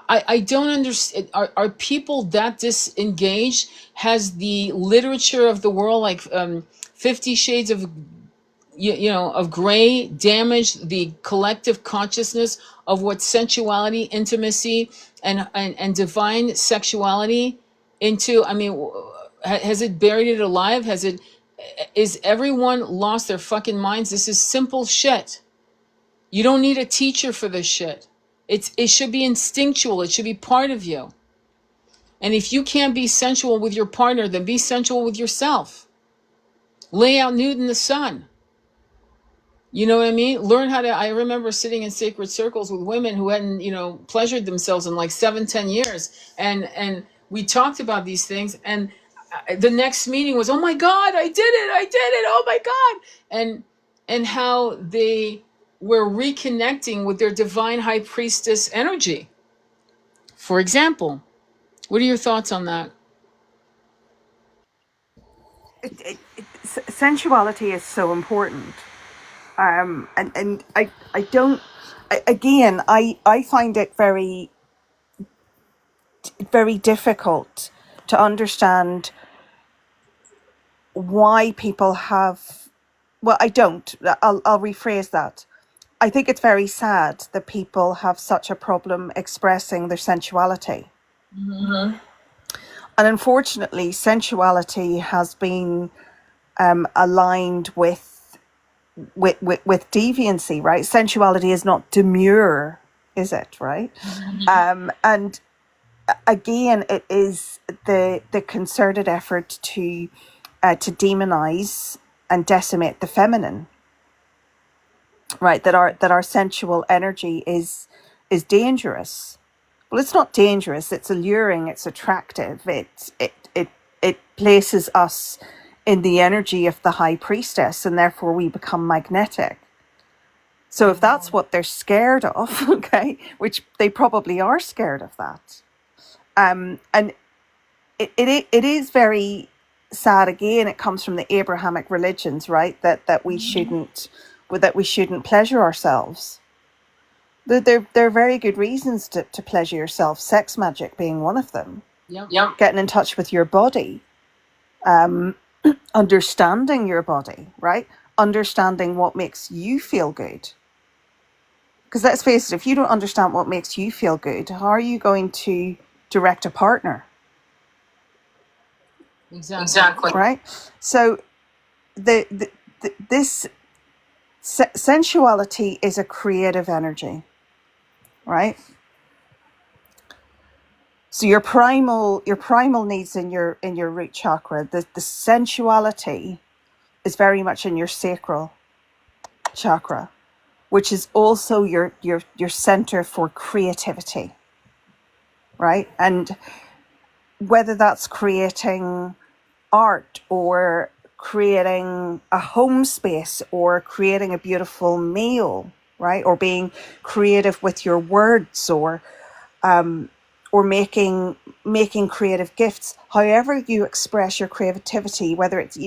I don't understand. Are people that disengaged? Has the literature of the world, like 50 Shades of of gray, damaged the collective consciousness of what sensuality, intimacy, and divine sexuality into? I mean, has it buried it alive? Is everyone lost their fucking minds? This is simple shit. You don't need a teacher for this shit. It should be instinctual. It should be part of you. And if you can't be sensual with your partner, then be sensual with yourself. Lay out nude in the sun. You know what I mean? Learn how to. I remember sitting in sacred circles with women who hadn't, pleasured themselves in like 7-10 years. And we talked about these things. And the next meeting was, oh my God, I did it. Oh my God. And how they were reconnecting with their divine high priestess energy. For example, what are your thoughts on that? Sensuality is so important. And I don't, again, I find it very, very difficult to understand why people have, well, I'll rephrase that. I think it's very sad that people have such a problem expressing their sensuality. Mm-hmm. And unfortunately, sensuality has been aligned with deviancy, right? Sensuality is not demure, is it, right? And again, it is the concerted effort to demonize and decimate the feminine, right? That our sensual energy is dangerous. Well, it's not dangerous. It's alluring. It's attractive. It places us in the energy of the high priestess, and therefore we become magnetic. So if that's what they're scared of, okay, which they probably are scared of that, and it is very sad. Again, it comes from the Abrahamic religions, right? That we shouldn't pleasure ourselves. There are very good reasons to pleasure yourself. Sex magic being one of them. Yep. Getting in touch with your body, understanding your body, right? Understanding what makes you feel good. Because let's face it, if you don't understand what makes you feel good, how are you going to direct a partner? Exactly. Right? So this sensuality is a creative energy, right? So your primal needs in your root chakra, the sensuality is very much in your sacral chakra, which is also your center for creativity, right? And whether that's creating art or creating a home space or creating a beautiful meal, right? Or being creative with your words, or making creative gifts. However you express your creativity, whether it's,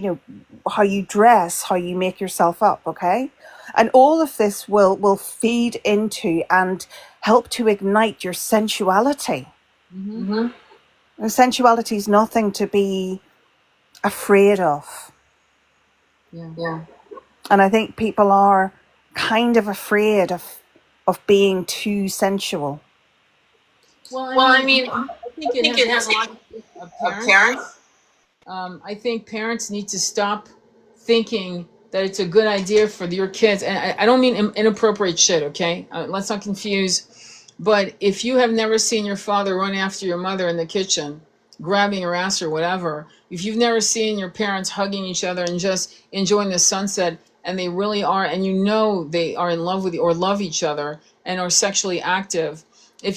how you dress, how you make yourself up, okay? And all of this will feed into and help to ignite your sensuality. Sensuality is nothing to be afraid of. Yeah. And I think people are kind of afraid of being too sensual. Well, I mean, I think it has a lot of parents. I think parents need to stop thinking that it's a good idea for your kids. And I don't mean inappropriate shit, okay? Let's not confuse. But if you have never seen your father run after your mother in the kitchen, grabbing her ass or whatever, if you've never seen your parents hugging each other and just enjoying the sunset, and they really are, and they are in love with you or love each other and are sexually active, if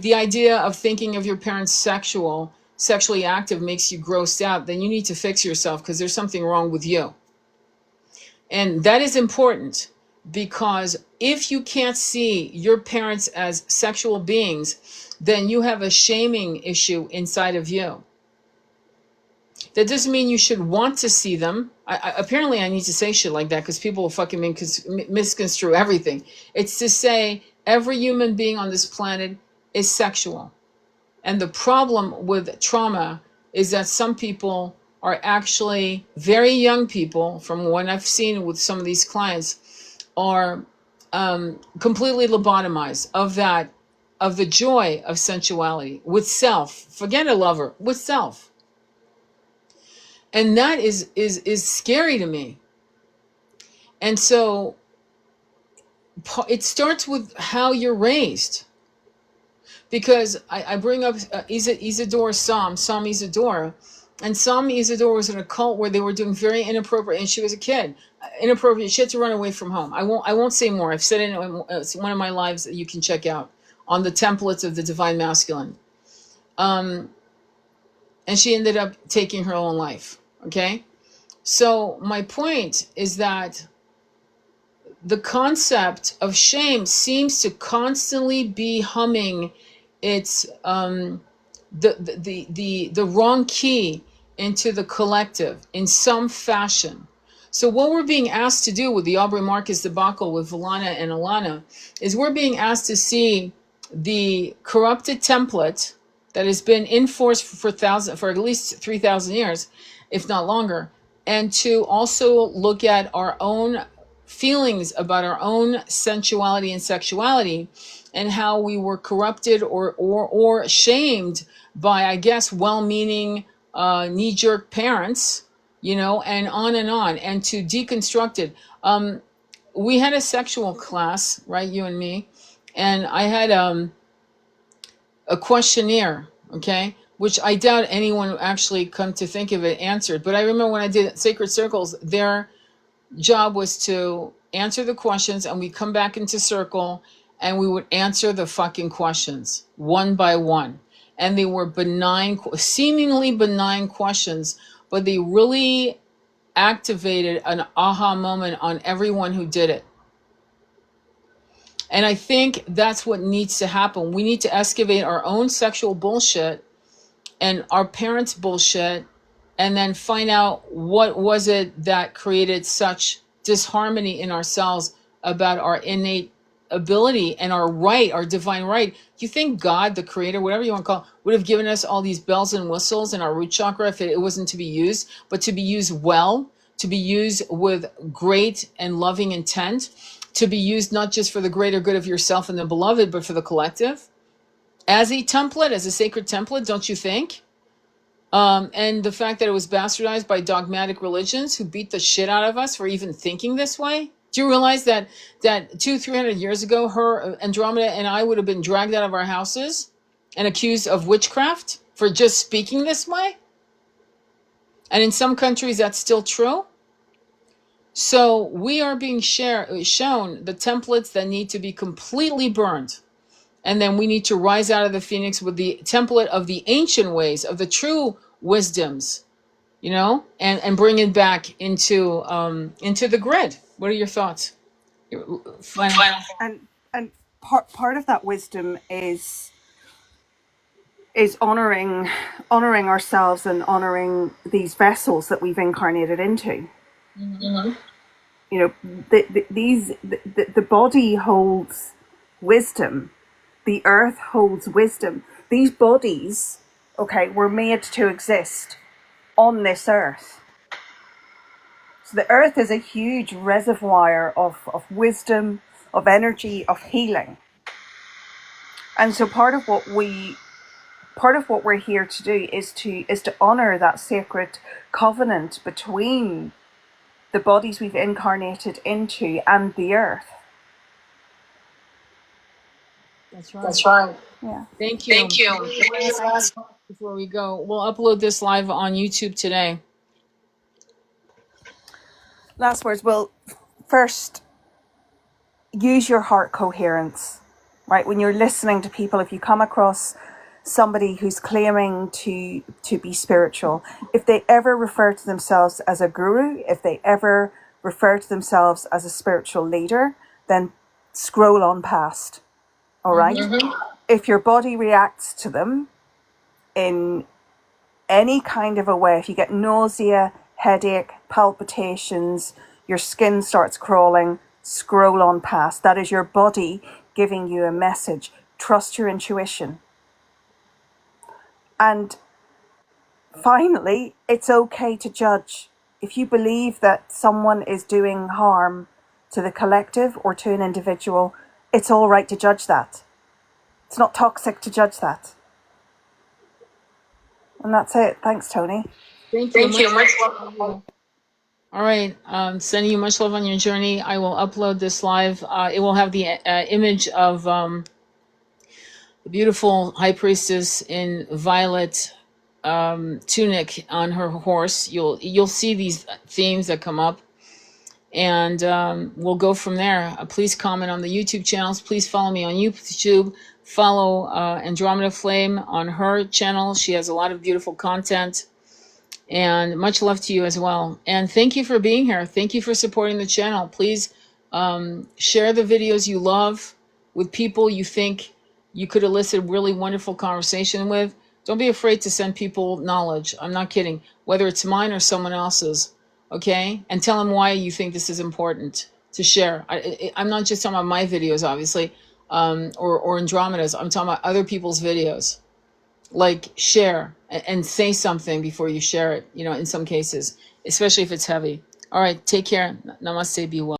the idea of thinking of your parents sexually active makes you grossed out, then you need to fix yourself, because there's something wrong with you. And that is important, because if you can't see your parents as sexual beings, then you have a shaming issue inside of you. That doesn't mean you should want to see them. Apparently I need to say shit like that, because people will fucking misconstrue everything. It's to say every human being on this planet is sexual. And the problem with trauma is that some people are actually, very young people, from what I've seen with some of these clients, are completely lobotomized of the joy of sensuality with self. Forget a lover, with self. And that is scary to me. And so it starts with how you're raised. Because I bring up Isidore Psalm Isidore. And Psalm Isidore was in a cult where they were doing very inappropriate, and she was a kid. Inappropriate. She had to run away from home. I won't say more. I've said it in it's one of my lives that you can check out on the templates of the Divine Masculine. And she ended up taking her own life. Okay? So my point is that the concept of shame seems to constantly be humming its the wrong key into the collective in some fashion. So what we're being asked to do with the Aubrey Marcus debacle with Valana and Alana is we're being asked to see the corrupted template that has been in force for at least 3,000 years, if not longer, and to also look at our own feelings about our own sensuality and sexuality, and how we were corrupted or shamed by, I guess, well-meaning knee-jerk parents, you know, and on, and to deconstruct it. We had a sexual class, right, you and me, and I had a questionnaire, okay, which I doubt anyone actually, come to think of it, answered. But I remember when I did Sacred Circles, their job was to answer the questions, and we come back into circle and we would answer the fucking questions one by one. And they were benign, seemingly benign questions, but they really activated an aha moment on everyone who did it. And I think that's what needs to happen. We need to excavate our own sexual bullshit and our parents' bullshit, and then find out what was it that created such disharmony in ourselves about our innate ability and our right, our divine right. Do you think God, the creator, whatever you want to call it, would have given us all these bells and whistles in our root chakra if it wasn't to be used, but to be used well, to be used with great and loving intent, to be used not just for the greater good of yourself and the beloved, but for the collective? As a template, as a sacred template, don't you think? And the fact that it was bastardized by dogmatic religions who beat the shit out of us for even thinking this way. Do you realize that 200-300 years ago, her, Andromeda, and I would have been dragged out of our houses and accused of witchcraft for just speaking this way? And in some countries, that's still true. So we are being shown the templates that need to be completely burned. And then we need to rise out of the phoenix with the template of the ancient ways, of the true wisdoms, you know, and bring it back into the grid. What are your thoughts? And part of that wisdom is honoring ourselves and honoring these vessels that we've incarnated into. Mm-hmm. You know, the body holds wisdom. The earth holds wisdom. These bodies, okay, were made to exist on this earth. So the earth is a huge reservoir of wisdom, of energy, of healing. And so part of what we're here to do is to honor that sacred covenant between the bodies we've incarnated into and the earth. That's right. That's right. Yeah. Thank you. Thank you. Before we go, we'll upload this live on YouTube today. Last words. Well, first, use your heart coherence, right? When you're listening to people, if you come across somebody who's claiming to be spiritual, if they ever refer to themselves as a guru, if they ever refer to themselves as a spiritual leader, then scroll on past. All right. Mm-hmm. If your body reacts to them in any kind of a way, if you get nausea, headache, palpitations, your skin starts crawling, scroll on past. That is your body giving you a message. Trust your intuition. And finally, it's okay to judge. If you believe that someone is doing harm to the collective or to an individual, it's all right to judge that. It's not toxic to judge that. And that's it. Thanks, Tony. Thank you. Much love. All right. Sending you much love on your journey. I will upload this live. It will have the image of the beautiful high priestess in violet tunic on her horse. You'll see these themes that come up, and we'll go from there. Please comment on the YouTube channels. Please follow me on YouTube. Follow Andromeda Flame on her channel. She has a lot of beautiful content. And much love to you as well. And thank you for being here. Thank you for supporting the channel. Please share the videos you love with people you think you could elicit really wonderful conversation with. Don't be afraid to send people knowledge. I'm not kidding. Whether it's mine or someone else's. Okay? And tell them why you think this is important to share. I'm not just talking about my videos, obviously, or Andromeda's. I'm talking about other people's videos. Like, share and say something before you share it, you know, in some cases, especially if it's heavy. All right, take care. Namaste, be well.